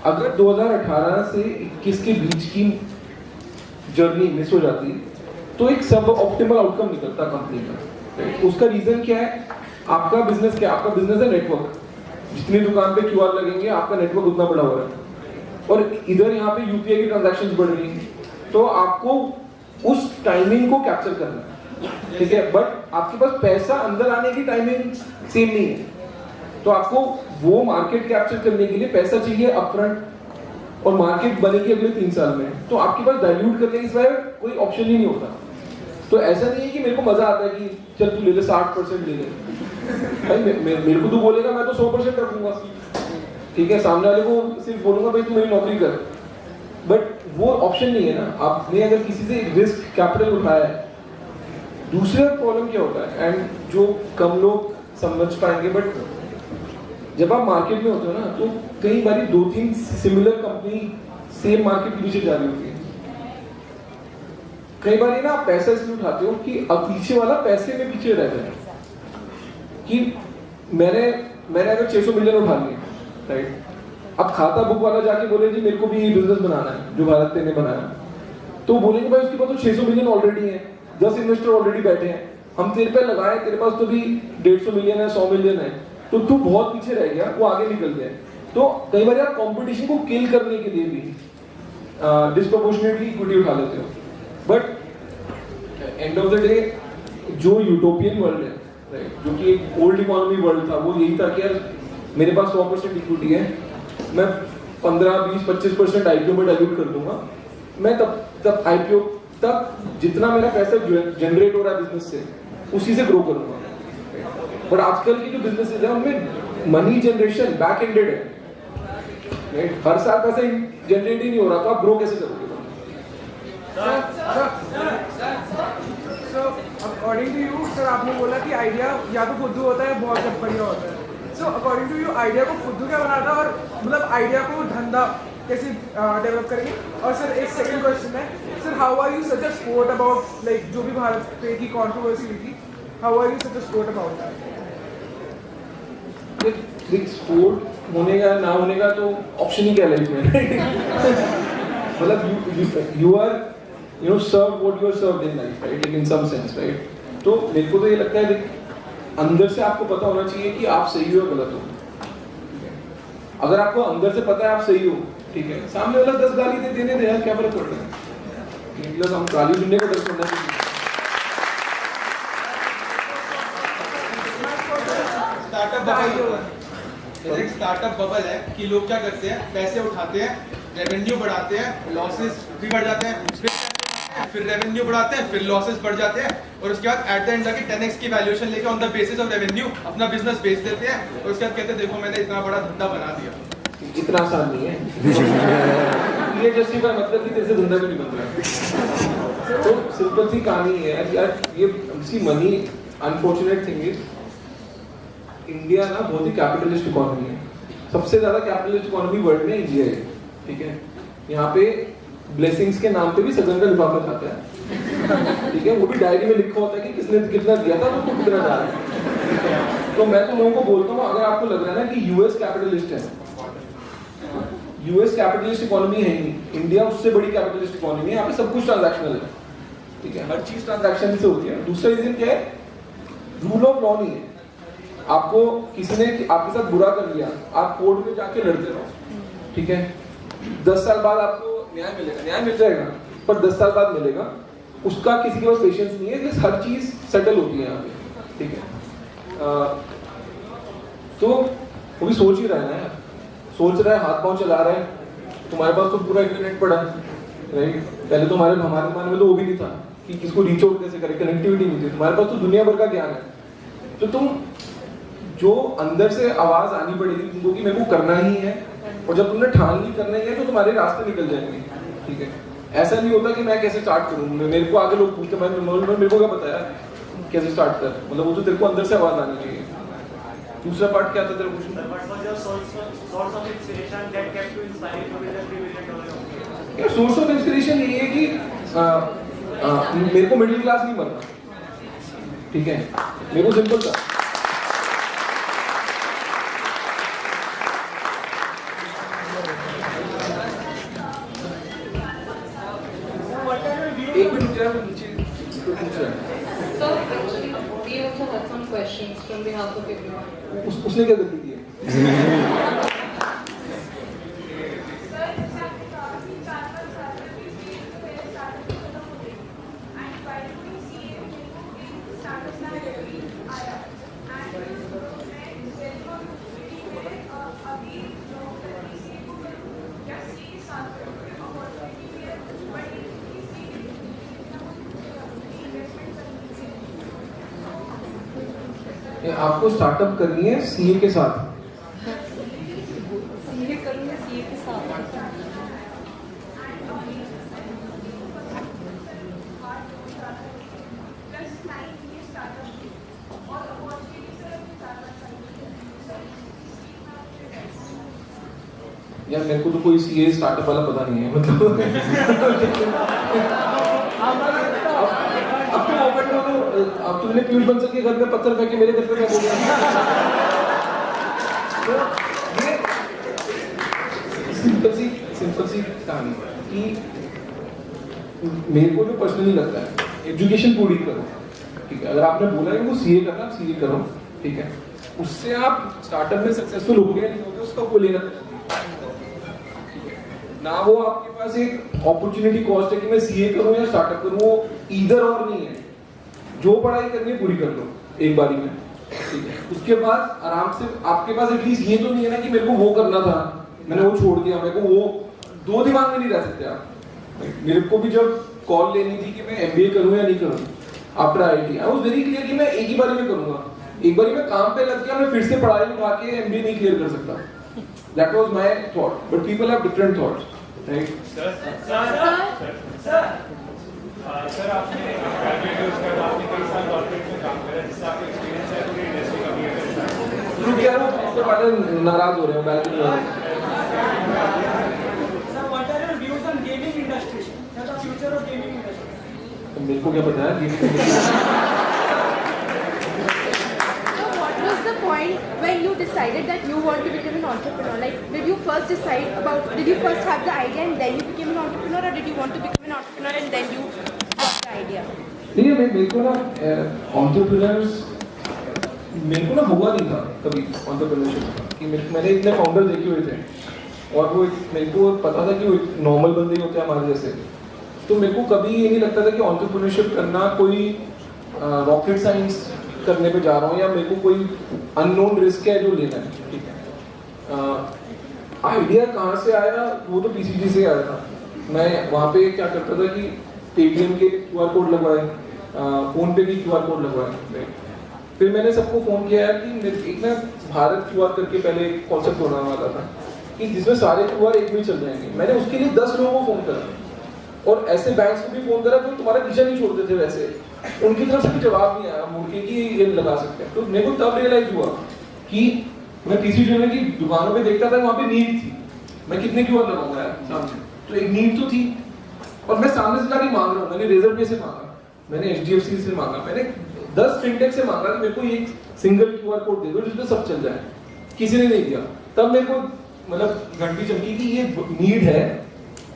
अगर 2018 से 21 के बीच की जर्नी मिस हो जाती तो एक सब ऑप्टिमल आउटकम निकलता कंपनी का। उसका रीजन क्या है? आपका बिजनेस क्या है? आपका बिजनेस है नेटवर्क। जितनी दुकान पे QR लगेंगे आपका नेटवर्क उतना बड़ा हो रहा है, और इधर यहाँ पे UPI की ट्रांजैक्शंस बढ़ रही हैं, तो आपको उस टाइमिंग को कैप्चर करना है, ठीक है। बट आपके पास पैसा अंदर आने की टाइमिंग सेम नहीं है, तो आपको वो मार्केट कैप्चर करने के लिए पैसा चाहिए अपफ्रंट, और मार्केट बनेगी अगले 3 साल में, तो आपके पास डाइल्यूट करने के सिवाय कोई ऑप्शन ही नहीं होता। तो ऐसा नहीं है कि मेरे को मजा आता है कि चल तू ले ले 60% ले ले भाई मेरे को तू बोलेगा मैं तो 100% रखूंगा, ठीक है, सामने वाले को सिर्फ बोलूंगा भाई तू मेरी नौकरी कर, बट वो ऑप्शन नहीं है ना। आपने अगर किसी से रिस्क कैपिटल उठाया है, दूसरा प्रॉब्लम क्या होता है एंड जो कम लोग समझ पाएंगे, बट जब आप मार्केट में होते हो ना तो कई बार 2-3 सिमिलर कंपनी सेम मार्केट के पीछे जा रही होती है। कई बार ना आप पैसा इसलिए उठाते हो कि अब पीछे वाला पैसे में पीछे रह जाए, कि मैंने अगर 600 मिलियन उठा लिए, राइट, अब खाता बुक वाला जाके बोले जी मेरे को भी बिजनेस बनाना है जो भारत पे ने बनाया, तो बोलेंगे भाई उसके पास तो 600 मिलियन ऑलरेडी है, 10 इन्वेस्टर ऑलरेडी बैठे हैं, हम तेरे पे लगाए, तेरे पास तो भी 150 मिलियन है, 100 मिलियन है, तो तू बहुत पीछे रह गया, वो आगे निकल गया। तो कई बार आप कंपटीशन को किल करने के लिए भी डिस्प्रोपोर्शनेटली इक्विटी उठा लेते हो, but end of the day जो यूटोपियन वर्ल्ड है, राइट, जो कि एक ओल्ड इकोनॉमी वर्ल्ड था, वो यही था कि यार मेरे पास 100% इक्विटी है, मैं 15, 20, 25% आईपीओ में डाइल्यूट कर दूंगा, मैं तब आईपीओ तब जितना मेरा पैसा जनरेट हो रहा है बिजनेस से उसी से ग्रो करूंगा। बट आजकल की जो बिजनेसेस है उनमें मनी जनरेशन बैक एंडेड है, राइट, हर साल पैसा जनरेट ही नहीं हो रहा, तो आप ग्रो कैसे करोगे? So, according to you, sir आपने बोला कि आइडिया या तो फुद्दू होता है बहुत जब बढ़िया होता है। So, according to you, idea को फुद्दू क्या बनाता है, और मतलब आइडिया को धंधा कैसे डेवलप करेंगे? और सर एक सेकंड क्वेश्चन है, sir how are you such a sport about like जो भी भारत पे की कंट्रोवर्सी हुई थी, how are you such a sport about that? देख, स्पोर्ट होने का ना होने का तो ऑप्शन ही क्या लाइफ में मतलब you are serve what you are served in life, right, in some sense, right. तो मेरे को तो ये लगता है देख, अंदर से आपको पता होना चाहिए कि आप सही हो या गलत हो, ठीक है। अगर आपको अंदर से पता है आप सही हो, ठीक है, सामने वाला 10 गाली देने दे यार, क्या फर्क पड़ता है, मतलब हम गाली सुनने को 10 सुनना चाहिए। एक स्टार्टअप बबल है कि लोग क्या करते हैं, पैसे उठाते हैं, रेवेन्यू बढ़ाते हैं, लॉसेस भी बढ़ जाते हैं, फिर रेवेन्यू बढ़ाते हैं, फिर लॉसेस बढ़ जाते हैं, और उसके बाद एट द एंड जाके 10x की वैल्यूएशन लेके on the basis of revenue अपना बिजनेस बेच देते हैं, और उसके बाद कहते हैं देखो मैंने इतना बड़ा धंधा बना दिया। इतना आसान नहीं है ये जस्टिफाई मतलब कि तेरे से धंधा भी नहीं बन रहा। तो सिंपल सी कहानी है यार, ये see money, unfortunate thing is India ना बहुत ही कैपिटलिस्ट इकोनॉमी है, सबसे ज्यादा कैपिटलिस्ट इकोनॉमी वर्ल्ड में इंडिया है, ठीक है। यहाँ पे ब्लेसिंग्स के नाम पे भी सगन का लिफाफा खाता है, ठीक है, वो भी डायरी में लिखा होता है कि किसने कितना दिया था तो कितना जा रहा है। तो मैं तो लोगों को बोलता हूँ, अगर आपको लग रहा है ना कि यूएस कैपिटलिस्ट है, यूएस कैपिटलिस्ट इकोनॉमी है ही, इंडिया उससे बड़ी कैपिटलिस्ट इकोनॉमी है। यहाँ पे सब कुछ ट्रांजैक्शनल है, ठीक है, हर चीज ट्रांजैक्शन से होती है। दूसरा रीजन क्या है, रूल ऑफ लॉ नहीं है। आपको किसी ने आपके साथ बुरा कर लिया, आप कोर्ट में जाके लड़ते रहो, ठीक है, 10 साल बाद आपको न्याय मिलेगा, न्याय मिल जाएगा, पर 10 साल बाद मिलेगा, उसका किसी के पास पेशेंस नहीं है, इसलिए हर चीज सेटल होती है यहाँ पे, ठीक है। तो वो भी सोच ही रहा है ना यार, सोच रहा है, हाथ पांव चला रहा है, तुम्हारे पास तो पूरा इंटरनेट पड़ा है, राइट। पहले तो हमारे जमाने में तो वो भी नहीं था कि किसको रीच आउट कैसे करें, कनेक्टिविटी नहीं थी, तुम्हारे पास तो दुनिया भर का ज्ञान है। तो तुम जो अंदर से आवाज आनी पड़ेगी तुमको कि मेरे को करना ही है, और जब तुमने ठान ली करने है तो तुम्हारे रास्ते निकल जाएंगे, ठीक है। ऐसा नहीं होता कि मैं कैसे स्टार्ट करूँ, मेरे को आगे लोग पूछते मेरे को क्या पता यार कैसे स्टार्ट कर, मतलब वो तो तेरे को अंदर से आवाज आनी चाहिए। दूसरा पार्ट क्या था तेरा क्वेश्चन? सोर्स ऑफ इंस्पिरेशन यही है कि मेरे को मिडिल क्लास नहीं बनना, ठीक है, मेरे को सिंपल था। एक मिनट रुक जा, नीचे पूछ रहा है। So actually, we also had some questions from behalf of everyone. उसने क्या गलती की है? आपको स्टार्टअप करनी है सीए के साथ। सीए करूँगा, सीए के साथ। यार मेरे को तो कोई सीए स्टार्टअप वाला पता नहीं है, मतलब अब तो ओपन हो तो अब तुमने पीयूष बंसल के घर में पत्थर फेंके मेरे घर पे फेंक दिया। तो ये सिंपल सी कहानी है कि मेरे को तो पर्सनली लगता है एजुकेशन पूरी करो, ठीक है। अगर आपने बोला है कि वो सीए करना, आप सीए करो, ठीक है। उससे आप स्टार्टअप में सक्सेसफुल हो गए नहीं हो गए उसका कोई लेना ना, वो आपके पास एक अपॉर्चुनिटी कॉस्ट है कि मैं सीए करूं या स्टार्टअप करूं, वो इधर और नहीं है। जो पढ़ाई करनी है पूरी कर लो एक बारी में, ठीक है। उसके बाद आराम से आपके पास एटलीस्ट ये तो नहीं है ना कि मेरे को वो करना था मैंने वो छोड़ दिया, मेरे को वो दो दिमाग में नहीं रह सकते आप। मेरे को भी जब कॉल लेनी थी कि मैं एमबीए करूं या नहीं करूं after IIT, I was very clear कि मैं एक ही बारी में करूंगा। एक बारी में काम पे लग गया, मैं फिर से पढ़ाई उठा के एमबीए नहीं क्लियर कर सकता। That was my thought, but people have different thoughts, right? Sir आपने ग्रेजुएट हो उसके बाद आपने कई साल कॉर्पोरेट में काम करा, जिससे आपको एक्सपीरियंस है पूरी इंडस्ट्री का भी है। रुक यार, वो उसके बारे में नाराज हो रहे हैं, बैठ नहीं हो रहे। Sir, what are your views on gaming industry? What the future of gaming industry? मेरे को क्या पता है gaming. What was the point when you decided that you want to become an entrepreneur? Like, did you first have the idea and then you became an entrepreneur, or did you want to become an entrepreneur and then you got the idea? नहीं, मेरे को ना entrepreneurs मेरे को ना हुआ नहीं था कभी एंटरप्रेन्योरशिप कि मैंने इतने फाउंडर देखे हुए थे और वो मेरे को पता था कि वो नॉर्मल बंदे ही होते हैं हमारे जैसे। तो मेरे को कभी ये नहीं लगता था कि एंटरप्रेन्योरशिप करना कोई रॉकेट साइंस करने पे जा रहा हूँ या मेरे को कोई अननोन रिस्क है जो लेना है, ठीक है। आइडिया कहाँ से आया वो तो पीसीजी से आया था। मैं वहाँ पे क्या करता था कि पेटीएम के क्यूआर कोड लगवाए, फोन पे भी क्यूआर कोड लगवाए। फिर मैंने सबको फोन किया कि एक ना भारत क्यूआर करके पहले कॉन्सेप्ट होना वाला था कि जिसमें सारे क्यूआर एक में चल जाएंगे। मैंने उसके लिए 10 लोगों को फोन करा और ऐसे बैंक्स को भी फोन करा जो तुम्हारा पीछा नहीं छोड़ते थे, वैसे उनकी तरफ से भी जवाब नहीं आया मुड़ के कि ये लगा सकते हैं। तो मेरे को तब रियलाइज हुआ कि मैं पीसी ज्वेलर की दुकानों पे देखता था, वहाँ पे नीड थी, मैं कितने क्यूआर लगाऊंगा यार सामने, तो एक नीड तो थी और मैं सामने से जाके मांग रहा हूँ। मैंने रेजर पे से मांगा, मैंने एचडीएफसी से मांगा, मैंने 10 फिनटेक से मांगा कि मेरे को एक सिंगल क्यूआर कोड दे दो जिसमें सब चल जाए। किसी ने नहीं दिया। तब मेरे को मतलब घंटी चमकी कि ये नीड है,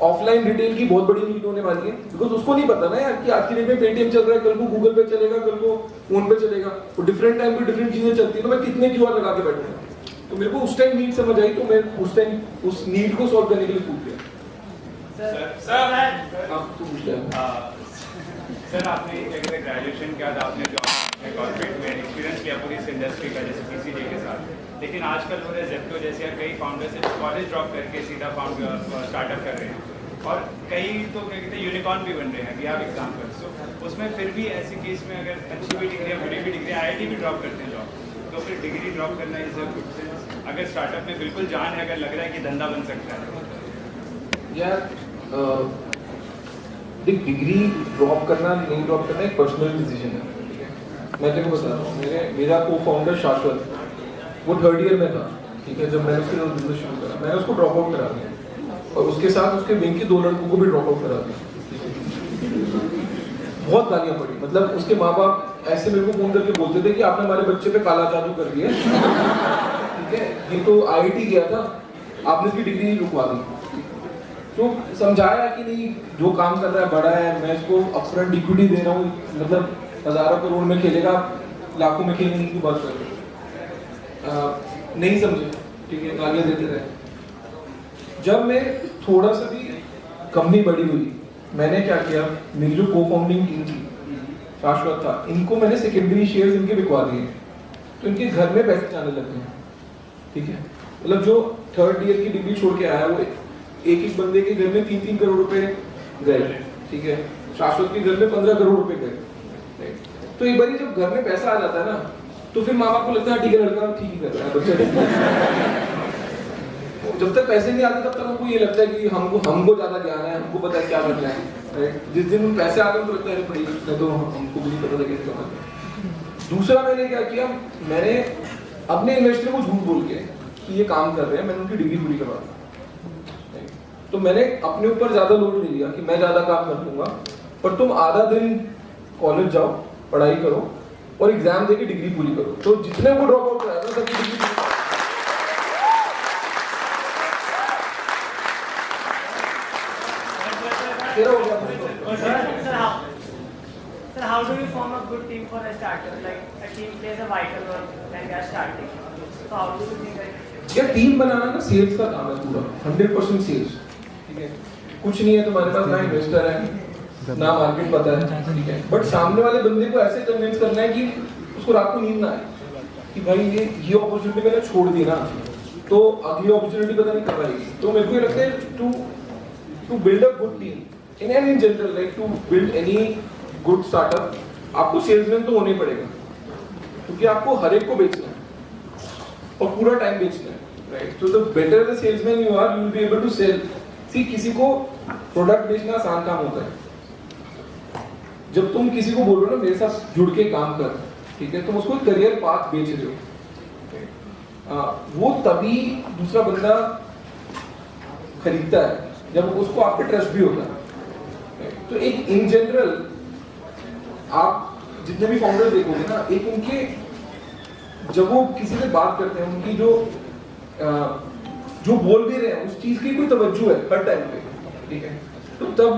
ऑफलाइन रिटेल की बहुत बड़ी नीड होने वाली है। बिकॉज उसको नहीं पता ना यार कि आज की डेट में पेटीएम चल रहा है, कल को गूगल पे चलेगा, कल को फोन पे चलेगा, तो डिफरेंट टाइम पे डिफरेंट चीजें चलती है। तो मैं कितने क्यूआर लगा के बैठूंगा। तो मेरे को उस टाइम नीड समझ आई, तो मैं उस टाइम उस नीड को सॉल्व करने के लिए कूद गया। सर आपने क्या कहते हैं ग्रेजुएशन किया था, आपने जॉब कॉर्पोरेट में एक्सपीरियंस किया पूरी इस इंडस्ट्री का जैसे पीसीजे के साथ, लेकिन आजकल हो रहे जेप्टो जैसे कई फाउंडर्स कॉलेज ड्रॉप करके सीधा स्टार्टअप कर रहे हैं और कई तो क्या कहते हैं यूनिकॉर्न भी बन रहे हैं। We have examples. तो उसमें फिर भी ऐसे केस में अगर अच्छी भी डिग्री है, बुरी भी डिग्री, आईआईटी भी ड्रॉप करते हैं जॉब, तो फिर डिग्री ड्रॉप करना इज अ गुड सेंस। अगर स्टार्टअप में बिल्कुल जान है, अगर लग रहा है कि धंधा बन सकता है यार डिग्री ड्रॉप करना नहीं ड्रॉप करना एक पर्सनल डिसीजन है। मैं तेरे को बता रहा हूँ, मेरा को फाउंडर शाश्वत वो 3rd ईयर में था, ठीक है। जब मैंने उसके साथ बिजनेस शुरू करा, मैंने उसको ड्रॉप आउट करा दिया और उसके साथ उसके विंग के 2 लड़कों को भी ड्रॉप आउट करा दिया। बहुत गालियाँ पड़ी, मतलब उसके माँ बाप ऐसे मेरे को फोन करके बोलते थे कि आपने हमारे बच्चे पे काला जादू कर दिया, ठीक है। ये तो आईआईटी गया था, आपने इसकी डिग्री रुकवा दी। तो समझाया कि नहीं, जो काम कर रहा है बड़ा है, मैं इसको अपफ्रंट इक्विटी दे रहा हूँ, मतलब हजारों करोड़ में खेलेगा, लाखों में खेलने की बात कर रहे हैं। नहीं समझे, ठीक है, गालियाँ देते रहे। जब मैं थोड़ा सा भी कंपनी बड़ी हुई, मैंने क्या किया, मेरी जो को फाउंडिंग टीम थी, शाश्वत था, इनको मैंने सेकेंडरी शेयर्स इनके बिकवा दिए, तो इनके घर में पैसे जाने लग गए, ठीक है। मतलब जो 3rd ईयर की डिग्री छोड़ के आया वो एक बंदे के घर में 3-3 करोड़ रुपए गए, ठीक है। शाश्वत के घर में 15 करोड़ रुपए गए। तो एक बार जब घर में पैसा आ जाता है ना, तो फिर माँ बाप को लगता है ठीक है लड़का ठीक ही कर रहा है, बच्चा ठीक है। जब तक पैसे नहीं आते तब तक हमको ये लगता है कि हमको ज्यादा ज्ञान है, हमको पता है क्या करना है, राइट? जिस दिन पैसे आते हैं तो लगता है भाई नहीं तो हमको भी नहीं पता था कैसे करना है। दूसरा मैंने क्या किया, मैंने अपने इन्वेस्टर को झूठ बोल के कि ये काम कर रहे हैं, मैंने उनकी डिग्री पूरी करवा दी। तो मैंने अपने ऊपर ज्यादा लोड ले लिया कि मैं ज्यादा काम कर लूंगा, पर तुम आधा दिन कॉलेज जाओ, पढ़ाई करो और एग्जाम देके डिग्री पूरी करो। तो जितने वो ड्रॉप आउट कराया था सबकी डिग्री तेरा हो गया। Sir, how do you form a good team for a starter? Like a team plays a vital role when they are starting. So how do you think that? यार team बनाना ना sales का काम है पूरा, 100% sales, ठीक है? कुछ नहीं है तुम्हारे पास, ना इन्वेस्टर है ना मार्केट पता है, ठीक है? बट सामने वाले बंदे को ऐसे कन्विंस करना है कि उसको रात को नींद ना आए कि भाई ये अपॉर्चुनिटी मैंने छोड़ दी ना तो अगली अपॉर्चुनिटी पता नहीं कब आएगी। तो मेरे को ये लगता है to build a good team in general, like to build any good startup आपको सेल्समैन तो होना ही पड़ेगा, क्योंकि आपको हर एक को बेचना है और पूरा टाइम बेचना है, राइट? तो the better the salesman you are, you will be able to sell. See किसी को प्रोडक्ट बेचना आसान काम होता है, जब तुम किसी को बोल रहे हो ना मेरे साथ जुड़ के काम कर, ठीक है, तुम उसको करियर पाथ बेच रहे हो, वो तभी दूसरा बंदा खरीदता है जब उसको आप पे ट्रस्ट भी होता है। तो एक इन जनरल आप जितने भी फाउंडर देखोगे ना, एक उनके जब वो किसी से बात करते हैं उनकी जो बोल भी रहे हैं उस चीज की कोई तवज्जो है हर टाइम पे, ठीक है? तो तब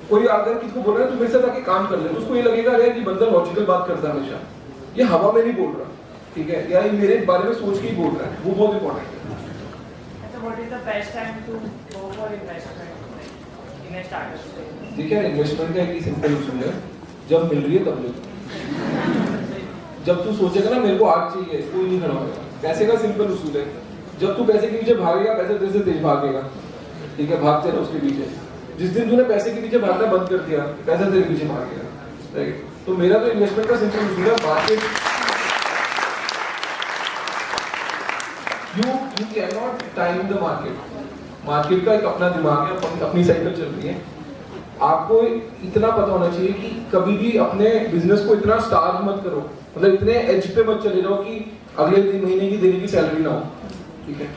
कोई अगर किसी को बोल रहा है तो मेरे साथ आके काम कर ले, तो उसको ये लगेगा अरे ये बंदा लॉजिकल बात करता है हमेशा, ये हवा में नहीं बोल रहा, ठीक है, या ये मेरे बारे में सोच के ही बोल रहा है, वो बहुत इंपॉर्टेंट है। So what is the best time to go for investment in a startup? देखिए इन्वेस्टमेंट का एक ही सिंपल उसूल है, जब मिल रही है तब लो। जब तू सोचेगा ना मेरे को आज चाहिए, कोई नहीं खड़ा होगा। पैसे का सिंपल उसूल है, जब तू पैसे के पीछे भागेगा पैसे तेरे से तेज भागेगा, ठीक है? भागते रहो उसके पीछे। जिस दिन तूने पैसे के पीछे भागना बंद कर दिया पैसा तेरे पीछे भागेगा, राइट? तो मेरा तो इन्वेस्टमेंट का सिंपल उसूल है, market you cannot time the market. Market का एक अपना दिमाग है, अपनी साइकिल चल रही है। आपको इतना पता होना चाहिए कि कभी भी अपने बिजनेस को इतना स्टार्व मत करो, मतलब इतने एज पे मत चले जाओ कि अगले 3 महीने की देने की सैलरी ना हो, ठीक है?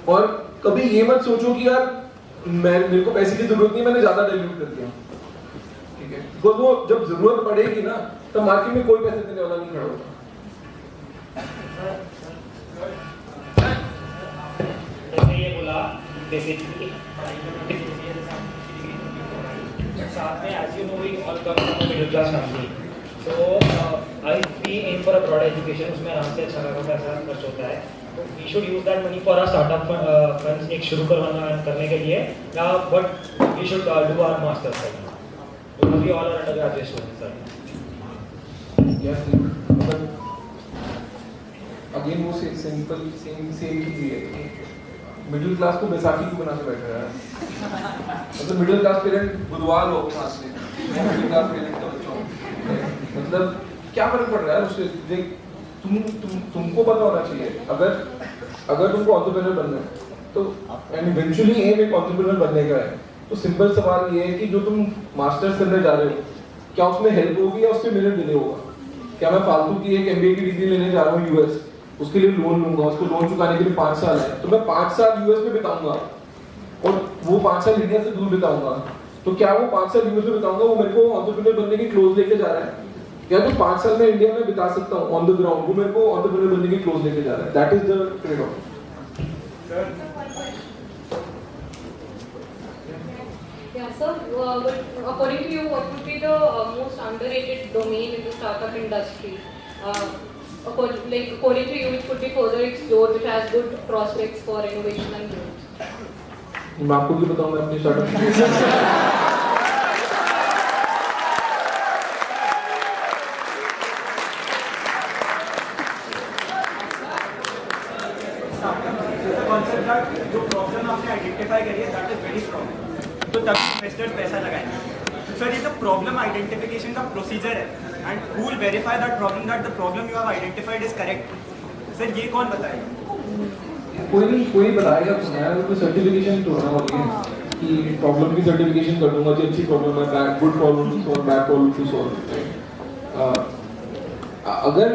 और कभी ये मत सोचो कि यार मेरे को पैसे की जरूरत नहीं, मैंने ज्यादा डाइल्यूट कर दिया, ठीक है? तो वो जब जरूरत पड़ेगी ना तो मार्केट में कोई पैसे देने वाला नहीं खड़ा होगा। जैसे ये बोला बेसिकली साथ में as you know we all come from a middle class family, so if we aim for a broad education उसमें आराम से अच्छा खासा पैसा खर्च होता है, तो we should use that money for our startup funds एक शुरू करने के लिए, या but we should do our masters study, because we all are undergraduate students sir. Yes, but again वो सिंपल सेम चीज है, मिडिल क्लास को बैसाखी क्यों बना के बैठा है? मतलब मिडिल क्लास पेरेंट बुधवार हो क्लास में, मिडिल क्लास पेरेंट का बच्चा, मतलब क्या फर्क पड़ रहा है उससे? देख तुमको पता होना चाहिए, अगर तुमको एंटरप्रेन्योर बनना है तो एंड इवेंचुअली एम एक एंटरप्रेन्योर बनने का है, तो सिंपल सवाल ये है कि जो तुम मास्टर्स करने जा रहे हो क्या उसमें हेल्प होगी या उससे मेरिट डिले होगा? क्या मैं फालतू की एक एमबीए की डिग्री लेने जा रहा हूँ यूएस, उसके लिए लोन लूंगा, उसको लोन चुकाने के लिए 5 साल है, तो मैं 5 साल यूएस में बिताऊंगा और वो 5 साल इंडिया से दूर बिताऊंगा, तो क्या वो 5 साल यूएस में बिताऊंगा वो मेरे को एंटरप्रेन्योर बनने की क्लोज लेके जा रहा है? या तो 5 साल में इंडिया में बिता सकता हूँ ऑन द ग्राउंड, वो मेरे को एंटरप्रेन्योर बनने की क्लोज लेके जा रहा है? That is the trade off. Yeah, sir. But according to you, what would be the most underrated domain in the startup industry? According to you, which could be further explored, which has good prospects for innovation and growth? मैं आपको भी बताऊंगा अपनी startup. जो problem आपने identify करी है that is very strong, तो तभी इन्वेस्टर पैसा लगाएंगे। सर ये जो प्रॉब्लम आइडेंटिफिकेशन का प्रोसीजर है and who will verify that the problem you have identified is correct? Sir ये कौन बताएगा? कोई बताएगा तो मैं सर्टिफिकेशन तो होना वाली है कि प्रॉब्लम की सर्टिफिकेशन कर दूंगा कि अच्छी प्रॉब्लम है, bad good problem to solve, bad problem to solve. अगर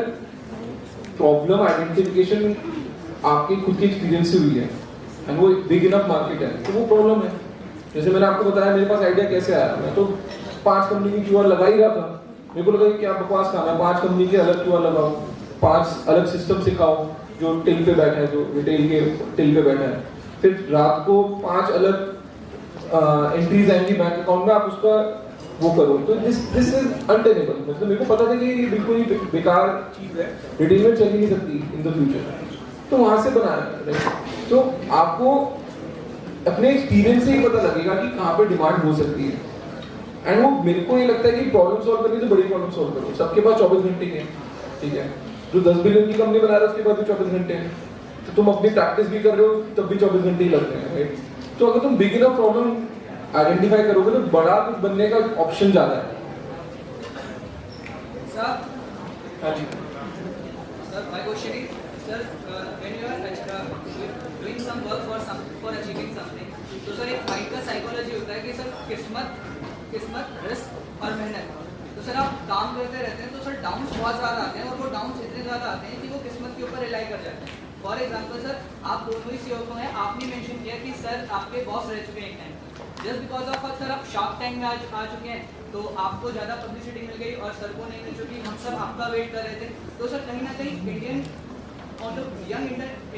प्रॉब्लम आइडेंटिफिकेशन आपके खुद के एक्सपीरियंस से हुई है एंड वो बिग इनफ मार्केट है तो वो प्रॉब्लम है। जैसे मैंने आपको बताया मेरे पास आइडिया कैसे आया, मैं तो 5 कंपनी की क्यूआर लगा ही रहा था। मेरे को लगा कि क्या बकवास काम है, 5 कंपनी के अलग क्यूआर लगाओ, 5 अलग सिस्टम सिखाओ जो टिल पे बैठा है, जो रिटेल के टिल पे बैठा है, फिर रात को 5 अलग एंट्रीज आएंगी बैंक अकाउंट में, आप उसका वो करो। तो दिस इज अनटेनेबल। मतलब मेरे को पता था कि ये बिल्कुल ही बेकार चीज है, रिटेल में चल ही नहीं सकती इन द फ्यूचर। तो वहां से बनाया। तो आपको अपने एक्सपीरियंस से ही पता लगेगा कि कहाँ पे डिमांड हो सकती है। एंड वो मेरे को ये लगता है कि प्रॉब्लम सॉल्व करनी तो बड़ी प्रॉब्लम सॉल्व करो। सबके पास 24 घंटे हैं, ठीक है। जो 10 बिलियन की कंपनी बना रहा है उसके पास भी 24 घंटे हैं। तो तुम अपनी प्रैक्टिस भी कर रहे हो तब भी 24 घंटे ही लग रहे हैं, राइट। तो अगर तुम बिग इनफ प्रॉब्लम आइडेंटिफाई करोगे तो बड़ा कुछ बनने का ऑप्शन ज्यादा है। सर, हाँ जी sir, my question is, sir, when you are doing some work for achieving something, तो सर एक माइंड का साइकोलॉजी होता है कि सर किस्मत, रिस्क और मेहनत। तो सर आप काम करते रहते हैं तो सर डाउन्स बहुत ज़्यादा आते हैं और वो डाउन्स इतने ज़्यादा आते हैं कि वो किस्मत के ऊपर रिलाई कर जाते हैं। फॉर एग्जाम्पल सर आप दोनों ही सीईओ को हैं, आपने मेंशन किया कि सर आपके बॉस रह चुके हैं एक time, just because of sir आप शार्क टैंक में आ चुके हैं तो आपको ज़्यादा पब्लिसिटी मिल गई और सर को नहीं मिल चुकी, हम सब आपका वेट कर रहे थे। तो सर कहीं ना कहीं यंग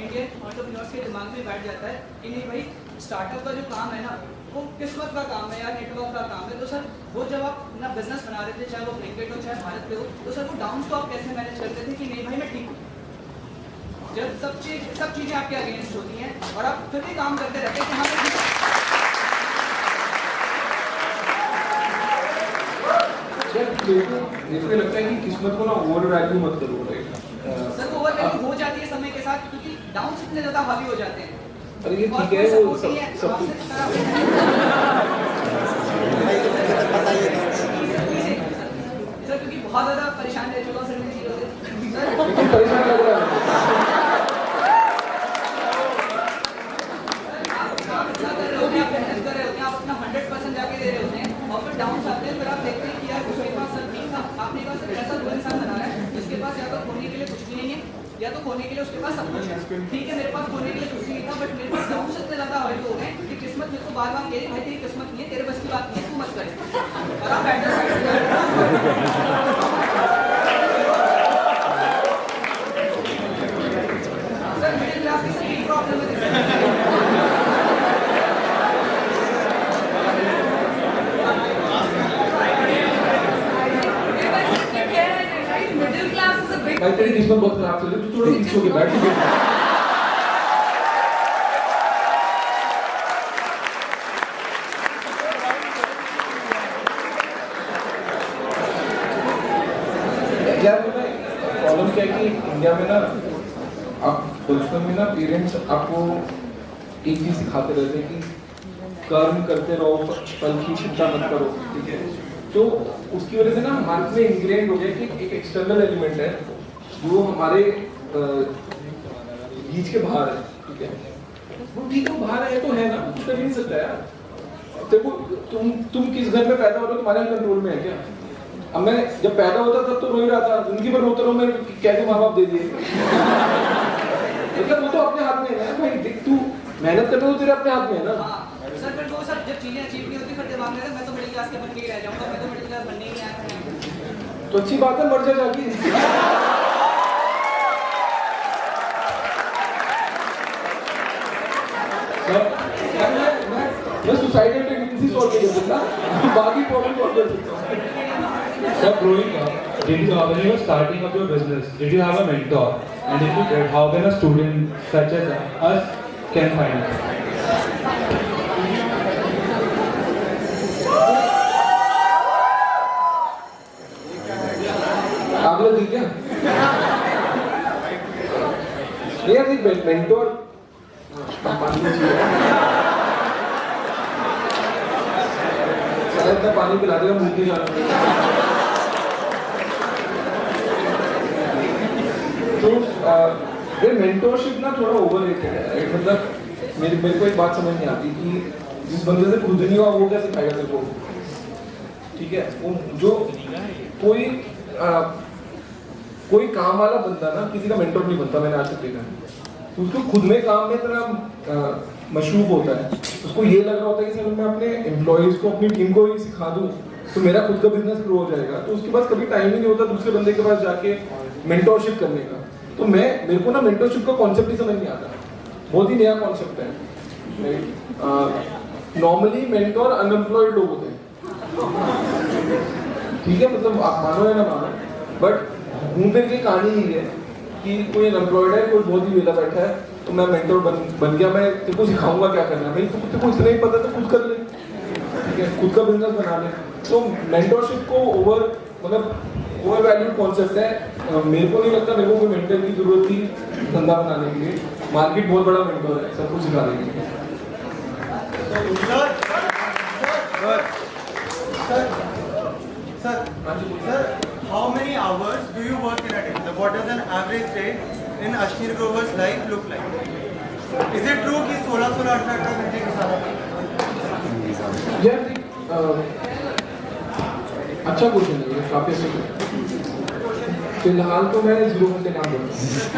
इंडियन एंटरप्रेन्योर्स के दिमाग में बैठ जाता है कि नहीं भाई स्टार्टअप का जो काम है ना वो किस्मत का काम है या नेटवर्क का काम है। तो सर वो जब आप अपना बिजनेस बना रहे थे, चाहे वो ब्लिंकिट हो चाहे भारत पे हो, तो सर वो डाउन्स को आप कैसे मैनेज करते थे कि नहीं भाई मैं ठीक हूँ, जब सब चीज़ें आपके अगेंस्ट होती हैं और आप फिर भी काम करते रहते हैं कि हाँ मेरे को लगता है कि किस्मत को ना ओवर वैल्यू मत करो, राइट। सर वो ओवर वैल्यू हो जाती है समय के साथ क्योंकि डाउन इतने ज़्यादा हावी हो जाते हैं। अरे ये ठीक है, वो सब सर क्योंकि बहुत ज़्यादा परेशान रह चुका हूँ सर मेरी चीज़ों से। परेशान लग रहा है आप अपना 100% जाके दे रहे होते हैं और फिर डाउन आते हैं, फिर आप देखते हैं कि यार उसके पास सर ठीक था, आपने पास ऐसा वो इंसान बना रहा है जिसके पास या तो खोने के लिए कुछ भी नहीं है या तो खोने के लिए उसके पास सब कुछ है। ठीक है मेरे पास खोने के लिए कुछ भी नहीं था, बट मेरे पास डाउन इतने ज़्यादा हावी हो गए कि किस्मत मेरे को बार बार कह रही भाई तेरी किस्मत नहीं है, तेरे बस की बात नहीं है, तू मत करे। और आप सर मिडिल क्लास की सर यही प्रॉब्लम है। भाई तेरी किस्मत बहुत खराब चल रही है, तू थोड़ा पीछे होके बैठ। यार प्रॉब्लम क्या है कि इंडिया में ना आप बचपन में ना पेरेंट्स आपको एक चीज सिखाते रहते हैं कि कर्म करते रहो, फल की चिंता मत करो, ठीक है। तो उसकी वजह से ना हमारे में इंग्रेंड हो गया कि एक एक्सटर्नल एलिमेंट है जो हमारे बीच के बाहर है, ठीक है। वो ठीक है, बाहर है तो है ना, कुछ कर नहीं सकता यार। देखो तुम किस घर में पैदा हो रहे हो तुम्हारे कंट्रोल में है क्या? अब मैं जब पैदा होता तब तो रो ही रहा था, जिंदगी भर रोता रहो, मैं कैसे माँ बाप दे दिए। मतलब वो तो अपने हाथ में है ना भाई, देख तू मेहनत करते हो तेरे अपने हाथ में है ना। सर फिर वो सर जब चीजें अचीव नहीं होती फिर दिमाग में मैं तो मिडिल क्लास के बन के ही रह जाऊंगा, मैं तो मिडिल क्लास बनने ही नहीं आया। तो अच्छी बात है, मर जा जाके। मैं सुसाइडल टेंडेंसी सॉल्व नहीं कर सकता, बाकी प्रॉब्लम सॉल्व कर सकता हूँ। Sir, growing up, when you were starting up your business, did you have a mentor? And if you did, how can a student such as us can find it? आप लोग ठीक है? यार एक mentor इतना पानी पिला देगा मुझे जाना। तो ये मेंटोरशिप ना थोड़ा ओवररेटेड है। मतलब मेरे को एक बात समझ नहीं आती कि जिस बंदे से खुद नहीं हुआ वो क्या सिखाएगा तेरे को, ठीक है? वो जो कोई काम वाला बंदा ना किसी का मेंटोर नहीं बनता, मैंने आज तक देखा है। उसको खुद में काम में इतना मशरूफ होता है, उसको ये लग रहा होता है कि सर मैं अपने एम्प्लॉयज को, अपनी टीम को ही सिखा दूं तो मेरा खुद का बिजनेस ग्रो हो जाएगा। तो उसके पास कभी टाइम ही नहीं होता दूसरे बंदे के पास जाके मेंटोरशिप करने का। तो मेरे को ना मेंटोरशिप का कॉन्सेप्ट ही समझ नहीं आता, बहुत ही नया कॉन्सेप्ट है। नॉर्मली मेंटोर अनएम्प्लॉयड लोग होते हैं, ठीक है? मतलब आप मानो या ना मानो, बट घूम फिर के कहानी ही है कि कोई अनएम्प्लॉयड है, कोई बहुत ही वेला बैठा है, तो मैं मेंटोर बन गया, मैं तेरे को सिखाऊंगा क्या करना है। भाई तेरे को इतना ही पता तो खुद कर ले, ठीक है? खुद का बिजनेस बना ले। तो मेंटोरशिप को ओवर वैल्यूड कॉन्सेप्ट है। मेरे को नहीं लगता मेरे को कोई मेंटर की जरूरत थी धंधा बनाने के लिए। मार्केट बहुत बड़ा मेंटोर है, सब कुछ सिखा देंगे। Sir, how many hours do you work in a day? What does an average day in Ashneer Grover's life look like? Is it true कि 16-18 घंटे के साथ? यार अच्छा क्वेश्चन है ये, काफी अच्छा क्वेश्चन। फिलहाल तो मैं 0 घंटे काम करता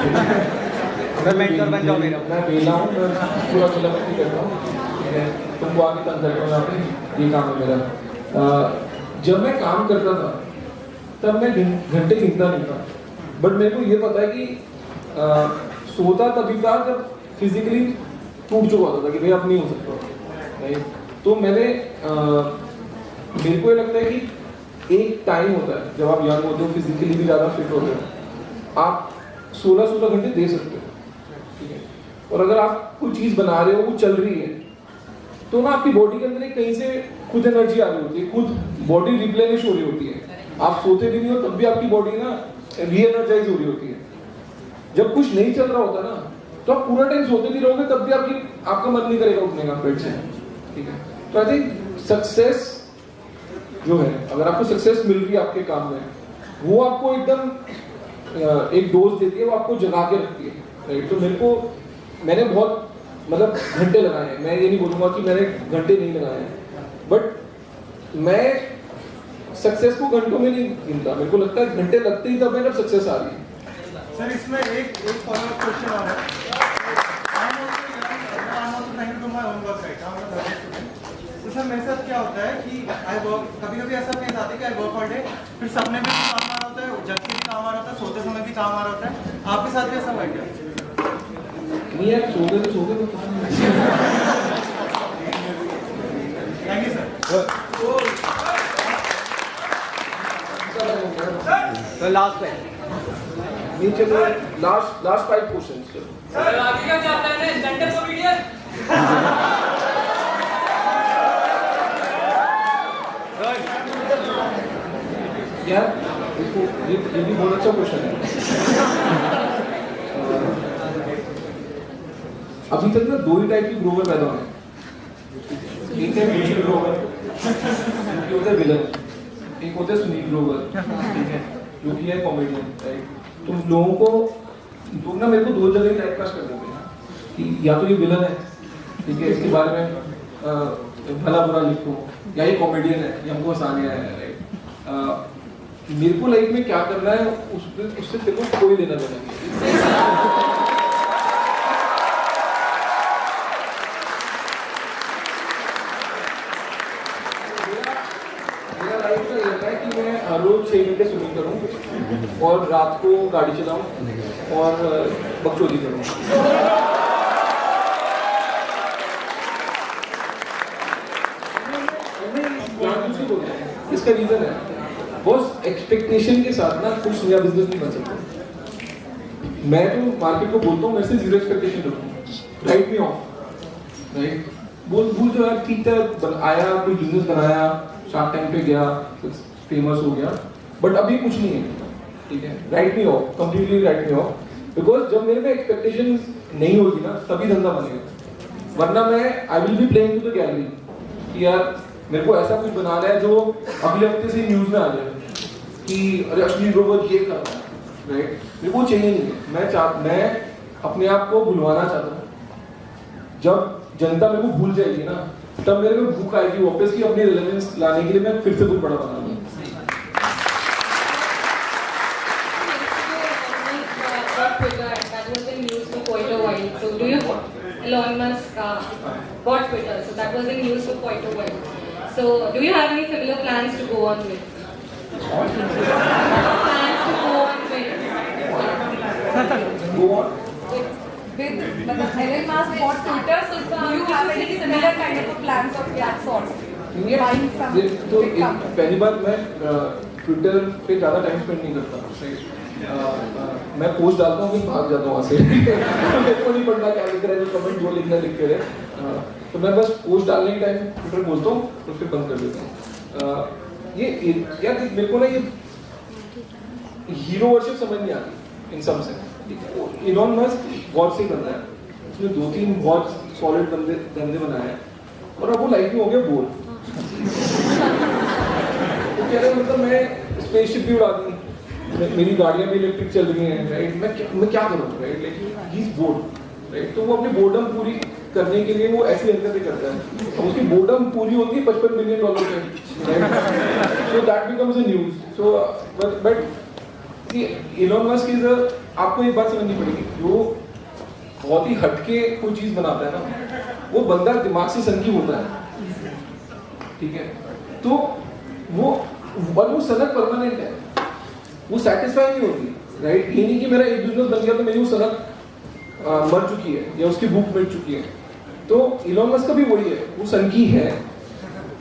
हूँ। मैं मेंटर बन जाऊँ मेरा। मैं वेला हूँ, मैं पूरा फिलहाल करता हूँ, ठीक है? तुमको आगे तंग करता हूँ यहाँ पे, ये काम है मेरा। जब मैं काम करता था तब मैं घंटे गिनता नहीं था, बट मेरे को ये पता है कि सोता तभी था जब फिजिकली टूट चुका होता था कि भाई अब नहीं हो सकता, राइट? तो मेरे को ये लगता है कि एक टाइम होता है जब आप यंग होते हो, फिजिकली भी ज़्यादा फिट होते हो, आप 16 घंटे दे सकते हो, ठीक है? और अगर आप कोई चीज़ बना रहे हो, वो चल रही है, तो ना आपकी बॉडी के अंदर एक कहीं से खुद एनर्जी आ रही होती है, खुद बॉडी रिप्लेनिश हो रही होती है। आप सोते भी नहीं हो तब भी आपकी बॉडी ना रीएनर्जाइज हो रही होती है। जब कुछ नहीं चल रहा होता ना तो आप पूरा टाइम सोते भी रहोगे तब भी आपका मन नहीं करेगा उठने का बेड से, ठीक है? तो आई थिंक सक्सेस जो है, अगर आपको सक्सेस मिल रही है आपके काम में, वो आपको एकदम एक डोज देती है, वो आपको जगा के रखती है, राइट? तो मैंने बहुत घंटे लगाए हैं, मैं ये नहीं बोलूँगा कि मैंने घंटे नहीं लगाए हैं, बट मैं सक्सेस को घंटों में नहीं गिनता। मेरे को लगता है घंटे लगते ही तब जब सक्सेस आ रही है। सर, इसमें एक फॉलोअप क्वेश्चन और है। तो सर मेरे साथ क्या होता है कि कभी ऐसा फेज आता है कि आई वर्क ऑल डे, फिर सपने में भी काम आ रहा होता है, जग के भी काम आ रहा होता है, सोते समय भी काम आ रहा होता है। आपके साथ भी ऐसा हुआ क्या? नहीं यार, सोते तो थैंक यू सर। तो लास्ट पे नीचे तो लास्ट 5 क्वेश्चंस। सर आगे क्या चाहते हैं? Centre comedian. यार देखो, ये भी बहुत अच्छा क्वेश्चन है। अभी तक ना 2 ही टाइप की ग्रोवर पैदा हुए हैं। एक है विजुअल ग्रोवर, एक होता है विलन, एक होता है सुनील ग्रोवर, ठीक है, जो कि है कॉमेडियन, राइट? तो लोग ना मेरे को 2 जगह टाइप कास्ट कर देते हैं कि या तो ये विलन है, ठीक है, इसके बारे में भला बुरा लिखो, या ये कॉमेडियन है, ये हमको हंसाने आया है, राइट? मेरे को लाइफ में क्या करना है उससे तेरे को कोई लेना देना नहीं। मेरा लाइफ का ये होता है कि मैं हर रोज 6 घंटे स्विमिंग करूँ और रात को गाड़ी चलाऊँ और बकचोदी करूँ। इसका रीजन है बॉस, एक्सपेक्टेशन के साथ ना कुछ नया बिजनेस नहीं बन सकता। मैं तो मार्केट को बोलता हूँ मेरे से 0 एक्सपेक्टेशन रखूँ, राइट मी ऑफ, राइट? बोल जो यार ठीक है, आया कोई बिजनेस बनाया, शार्क टैंक पे गया, कुछ फेमस हो गया, बट अभी कुछ नहीं है, ठीक है? Right me of, completely right me of, because जब मेरे में एक्सपेक्टेशन नहीं होगी ना तभी धंधा बनेगा, वरना मैं I will be playing to the gallery कि यार मेरे को ऐसा कुछ बनाना है जो अगले हफ्ते से न्यूज में आ जाए कि अरे अश्लील ग्रोवर ये कर रहा है, राइट? मेरे को चाहिए नहीं है। मैं अपने आप को भुलवाना चाहता हूँ। जब जनता मेरे को भूल जाएगी ना, तब मेरे को भूख आएगी वापस की अपनी रिलेवेंस लाने के लिए मैं फिर से कुछ बड़ा बनाऊंगा। That was in news for quite a while. So do you, Elon Musk bought Twitter, so that was in news for quite a while. So do you have any similar plans to go on with? Plans to go on with? Go on. With Elon Musk bought Twitter, so do you have any similar kind of plans of that sort? Buying some तो big company? पहली बात मैं Twitter पे ज़्यादा time spend नहीं करता। मैं post डालता हूँ फिर भाग जाता हूँ वहाँ से। मेरे को नहीं पढ़ना क्या लिख रहा है, जो कमेंट वो लिखना लिख के रहे। तो मैं बस पोस्ट डालने के टाइम ट्विटर बोलता हूँ तो फिर बंद कर देता हूँ। ये यार मेरे को ना ये हीरो वर्शिप समझ नहीं आती इन सब से। इलॉन मस्क बहुत सही बंदा है, उसने 2-3 बहुत सॉलिड धंधे बनाए हैं और अब वो लाइफ में हो गया बोर। तो कह रहे मतलब मैं स्पेसशिप भी उड़ा दी, मेरी गाड़ियां भी इलेक्ट्रिक चल रही हैं, राइट? मैं क्या करूँ, right? Like he is board, right? तो वो अपनी बोर्डम पूरी करने के लिए वो ऐसी हरकतें करता है। अब उसकी बोर्डम पूरी होती है $55 मिलियन पे, right? So that becomes a news. So but Elon Musk is आपको एक बात समझनी पड़ेगी, जो बहुत ही हटके कोई चीज बनाता है ना, वो बंदा दिमाग से संकीर्ण होता है, ठीक है? तो वो सनक परमानेंट है, वो सेटिस्फाई नहीं होती, राइट? ये नहीं कि मेरा एक बिजनेस बन गया तो मेरी वो सनक मर चुकी है या उसकी भूख मिट चुकी है। तो इलॉन मस्क का भी वही है, वो सनकी है,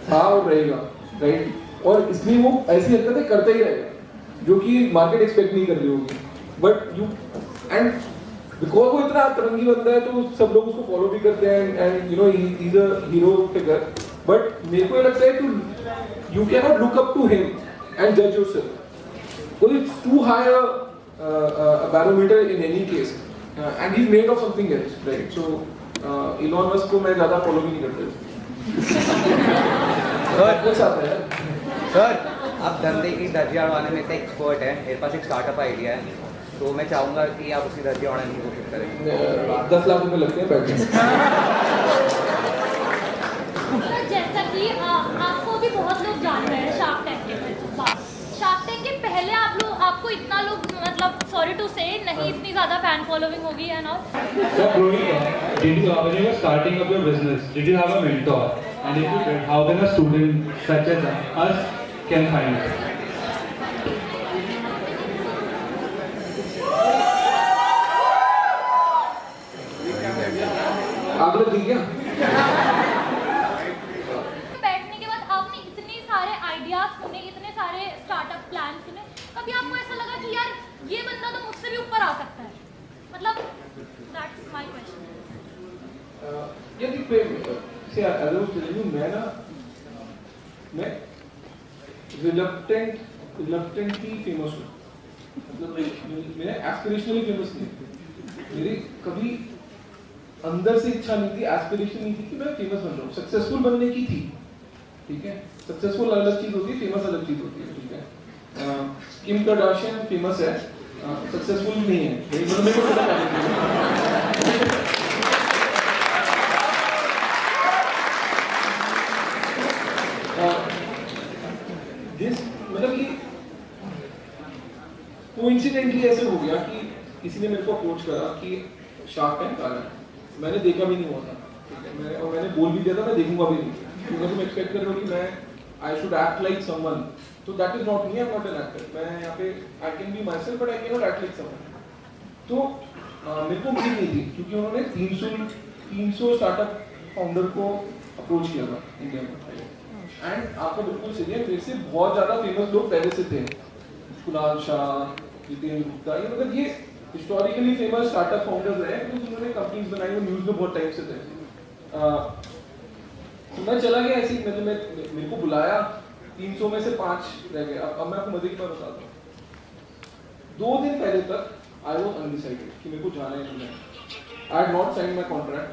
था और रहेगा, राइट? और इसलिए वो ऐसी हरकतें करता ही रहेगा जो कि मार्केट एक्सपेक्ट नहीं कर रही होगी। बट यू एंड बिकॉज वो इतना तरंगी बंदा है तो सब लोग उसको फॉलो भी करते हैं and you know he is a hero figure. But मेरे को ये लगता है you can not look up to him and जज yourself, because it's too high a barometer in any case, and he's made of something else, right? So Elon Musk को मैं ज़्यादा follow भी नहीं करता। सर आप धंधे की दर्जी अड़वाने में तो एक्सपर्ट है, मेरे पास एक स्टार्टअप आइडिया है, तो मैं चाहूँगा कि आप उसकी दर्जी अड़वाने की कोशिश करें। 10 लाख रुपए लगते हैं बैठने। जैसा कि आपको भी बहुत लोग जान रहे हैं शार्क टैंक के बाद, शार्क टैंक के पहले आपको इतना लोग मतलब सॉरी टू से नहीं इतनी ज़्यादा फैन फॉलोइंग होगी and all. So growing up, when you were starting up your business, did you have a mentor? And if you did, how can a student such as us can find it? आप लोग ठीक है? बैठने के बाद आपने इतने सारे आइडियाज सुने, इतने सारे स्टार्टअप प्लान सुने, कभी आपको ऐसा लगा कि यार ये बंदा तो मुझसे भी ऊपर आ सकता है? मतलब दैट्स माय क्वेश्चन। यदि से मैं रिलक्टेंटली फेमस हूँ, मतलब मैं एस्पिरेशनली फेमस नहीं, मेरी कभी अंदर से इच्छा नहीं थी, एस्पिरेशन नहीं थी कि मैं फेमस बन रहा हूँ। सक्सेसफुल बनने की थी, ठीक है? सक्सेसफुल अलग चीज होती है, फेमस अलग चीज होती है, ठीक है? किम कार्दाशियन फेमस है, सक्सेसफुल नहीं है, मतलब मेरे को पता है। मतलब कि कोइंसिडेंटली ऐसे हो गया कि किसी ने मेरे को अप्रोच करा कि शार्क टैंक आ रहा है, मैंने देखा भी नहीं हुआ था, ठीक है? और मैंने बोल भी दिया था मैं देखूंगा भी नहीं, क्योंकि तुम एक्सपेक्ट कर रहे हो कि मैं I should act like someone, तो that is not me, I am not an actor. मैं यहाँ पे I can be myself but I can not act like someone. तो मेरे को उम्मीद नहीं थी, क्योंकि उन्होंने 300 स्टार्टअप फाउंडर को अप्रोच किया था इंडिया में, एंड आपका बिल्कुल सही है, मेरे से बहुत ज़्यादा फेमस लोग पहले से थे, कुणाल शाह, जितेंद्र गुप्ता, ये मतलब ये हिस्टोरिकली फेमस स्टार्टअप फाउंडर्स हैं, तो उन्होंने कंपनीज बनाई, वो न्यूज़ में बहुत टाइम से थे। तो मैं चला गया ऐसे ही, मतलब मेरे को बुलाया, 300 में से 5 रह गए। अब मैं आपको मजे की बात बताता हूँ, 2 दिन पहले तक आई वॉज अनडिसाइडेड कि मेरे को जाना है नहीं। I had not sign my contract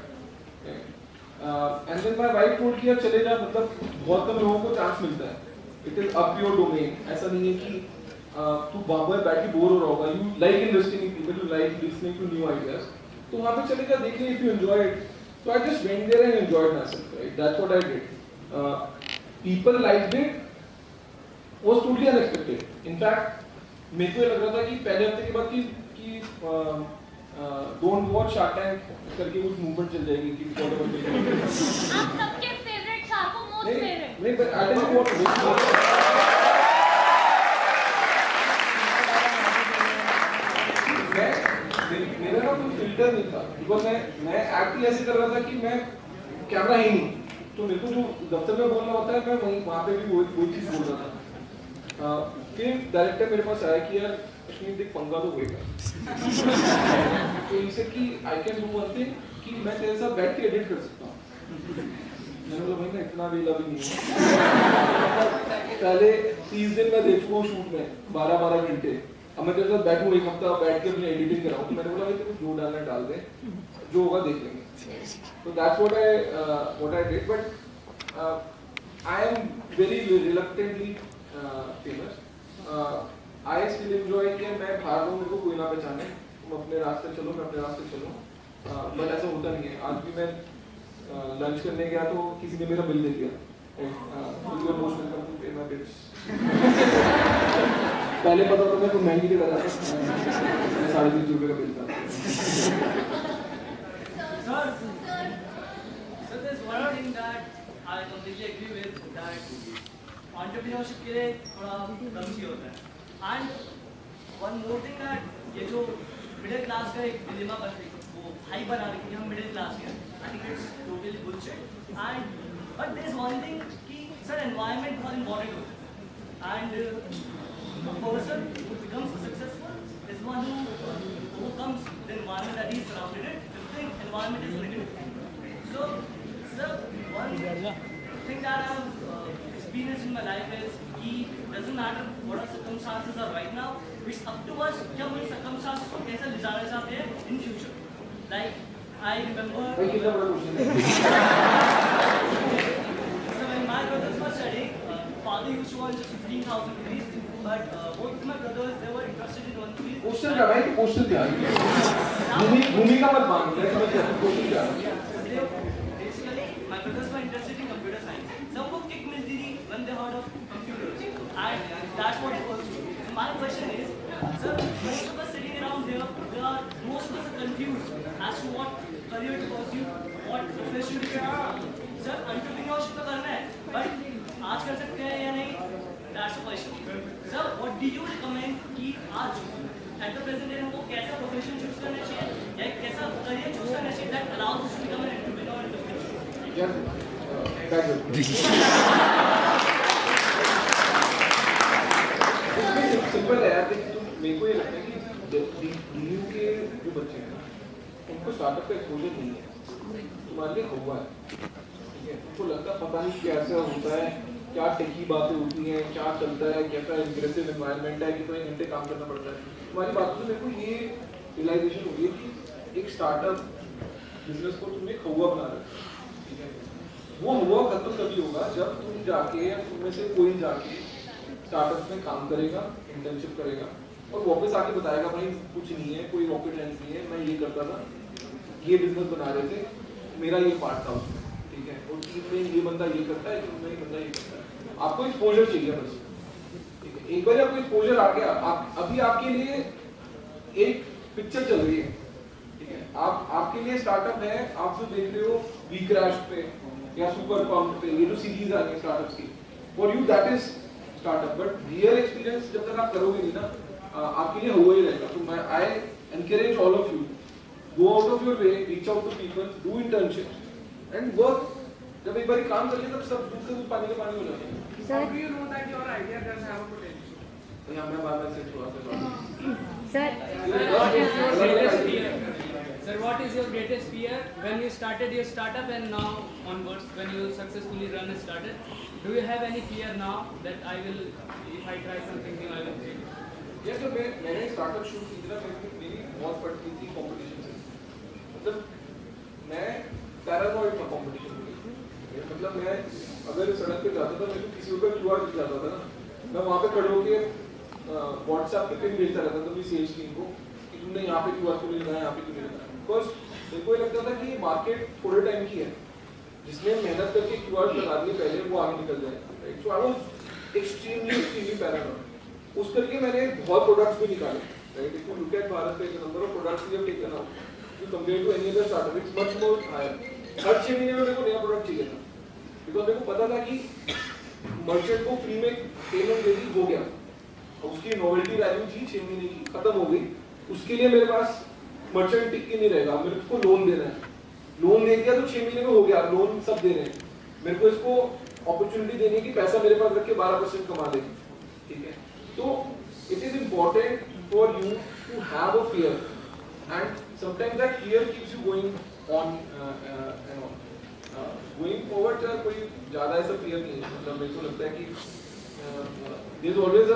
and then my wife told कि यार चले जा, मतलब बहुत कम लोगों को चांस मिलता है, it is up your domain. ऐसा नहीं है कि तू वहाँ पर बैठ के बोर हो रहा होगा, you like investing in people, you like listening to new ideas, तो वहाँ पे चलेगा देखने if you enjoy it. So I just went there and enjoyed myself, right? That's what I did. People liked it. Was totally unexpected. In fact, मेरे को ये लग रहा था कि पहले हफ्ते के बाद कि don't watch Shark Tank करके कुछ मूवमेंट चल जाएगी कि आप सबके फेवरेट शार्क हो, मोस्ट फेवरेट. नहीं, but I didn't want मेरा ना कोई फिल्टर नहीं था, बिकॉज मैं एक्ट ही ऐसे कर रहा था कि मैं कैमरा ही नहीं, तो मेरे को जो दफ्तर में बोलना होता है मैं वहीं वहाँ पे भी वही चीज़ बोल रहा था. फिर डायरेक्टर मेरे पास आया कि यार अश्विन देख पंगा तो होएगा, तो इसे कि I can do one thing कि मैं तेरे साथ बैठ के एडिट कर सकता हूँ. मैंने बोला भाई मैं इतना वेला भी नहीं हूँ. पहले 30 दिन मैं देख चुका हूँ शूट में 12-12 घंटे. अब मैं तेरे साथ बैठूँ एक हफ्ता बैठ के अपनी एडिटिंग कराऊँ, तो मैंने बोला भाई तेरे को जो डालना डाल दे, जो होगा देख लेंगे. तो that's what I did, but I am very reluctantly famous. I still enjoy कि मैं बाहर हूँ, मेरे को कोई ना पहचाने, तुम अपने रास्ते चलो, मैं अपने रास्ते चलूँ. बट ऐसा होता नहीं है. आज भी मैं लंच करने गया तो किसी ने मेरा बिल दे दिया. पहले पता था मैं तो महंगी दे रहा था, 3.5 रुपये का बिल था. Sir, there's one more thing that I completely agree with, that entrepreneurship के लिए थोड़ा कम ही होता है. And one more thing that ये जो middle class का एक dilemma वो हाई बना रही है कि हम middle class हैं, I think it's totally bullshit. And but there's one thing कि sir environment बहुत important होता है. And a person who becomes successful is one who overcomes the environment that he's surrounded in. If the environment is negative. So, sir, one thing that I've experienced in my life is it doesn't matter what our circumstances are right now, it's up to us कि हम उन circumstances को कैसे ले जाना चाहते हैं in future. Like, I remember so when my brothers were studying, father used to earn just 15,000 rupees, but both of my brothers, they were interested in one field. Question क्या भाई, क्वेश्चन क्या है? भूमिका मत मान, मैं समझ गया क्वेश्चन क्या है. Basically, my brothers were interested in computer science. Some को kick मिलती थी when they heard of computers, and that's what it was. So my question is, sir, most of us sitting around here, most of us are confused as to what career to pursue, what profession to pursue. Sir, entrepreneurship तो करना है, but आज कर सकते हैं या नहीं? That's the question. Sir, what do you recommend कि आज at the present day हमको कैसा profession choose करना चाहिए या एक कैसा career choose करना चाहिए that allows us to become an entrepreneur in the future? Simple है यार. मेरे को ये लगता है कि दिल्ली के जो बच्चे हैं उनको स्टार्टअप का एक्सपोजर नहीं है. तुम्हारे लिए हुआ है, ठीक है. उनको लगता है पता नहीं कैसा होता है, क्या टेकी बातें होती हैं, क्या चलता है, कैसा एग्रेसिव एनवायरनमेंट है कि तो घंटे काम करना पड़ता है. तुम्हारी बातों से मेरे को ये रियलाइजेशन हो गई कि एक स्टार्टअप बिजनेस को तुमने हुआ बना रहा है, ठीक है. वो हुआ खत्म कभी होगा जब तुम जाके या तुम में से कोई जाके स्टार्टअप में काम करेगा, इंटर्नशिप करेगा और वापस आके बताएगा भाई कुछ नहीं है, कोई रॉकेट साइंस नहीं है, मैं ये करता था, ये बिजनेस बना रहे थे, मेरा ये पार्ट था उसमें, ठीक है. और टीम में ये बंदा ये करता है, टीम में ये बंदा ये करता है. आपको एक्सपोजर चाहिए बस, ठीक है. एक बार आपको एक्सपोजर आ गया, अभी आपके लिए एक पिक्चर चल रही है, ठीक है. आपके लिए स्टार्टअप है, आप जो देख रहे हो वी क्रैश पे या सुपर पंप पे, ये जो सीरीज आ रही है स्टार्टअप्स की, for you that is startup. But real experience जब तक आप करोगे नहीं ना, आपके लिए हुआ ही रहेगा. तो मैं I encourage all of you, go out of your way, reach out to people, do internship and work. जब एक बार काम कर लिया तब सब दूध से दूध पानी का पानी हो जाता है. How do you know that your idea does have a potential? यहाँ मैं बार-बार से थोड़ा Sir, Sir, what is your greatest fear when you started your startup and now onwards when you successfully run a startup? Do you have any fear now that if I try something new, I will fail? yes, तो मैंने startup शुरू की थी ना, मेरी बहुत पड़ती थी कंपटीशन से. मतलब मैं पैरानॉइड था कंपटीशन में. मतलब मैं अगर सड़क पे जाता था, मेरे को किसी ऊपर क्यूआर दिख जाता था ना, मैं वहाँ पे खड़े होके व्हाट्सएप पे पिन भेजता रहता था सेल्स टीम को कि तुमने यहाँ पे क्यूआर कोड लगाया, यहाँ पे क्यों नहीं लगाया। बिकॉज मेरे को लगता था कि मार्केट थोड़े टाइम की है, जिसने मेहनत करके क्यूआर लगा दिए पहले वो आगे निकल जाए, right. So I was extremely paranoid. उस करके मैंने बहुत प्रोडक्ट्स भी निकाले, right. If you look at BharatPe the number of products we have taken out you compare to any other startup it's much more higher. हर 6 महीने में मेरे को नया प्रोडक्ट चाहिए था, बिकॉज मेरे को पता था कि मर्चेंट को फ्री में पेमेंट दे दी, हो गया, उसकी नोवेल्टी वैल्यू थी 6 महीने की, खत्म हो गई। उसके लिए मेरे पास मर्चेंट टिक के नहीं रहेगा, मेरे को लोन देना है, लोन दे दिया तो 6 महीने में हो गया, लोन सब दे रहे हैं, मेरे को इसको अपॉर्चुनिटी देने की पैसा मेरे पास रख के 12% कमा ले, ठीक है। तो it is important for you to have a fear and sometimes that fear keeps you going on and on going forward. कोई ज्यादा ऐसा फियर नहीं है, मतलब मेरे को लगता है कि देयर इज ऑलवेज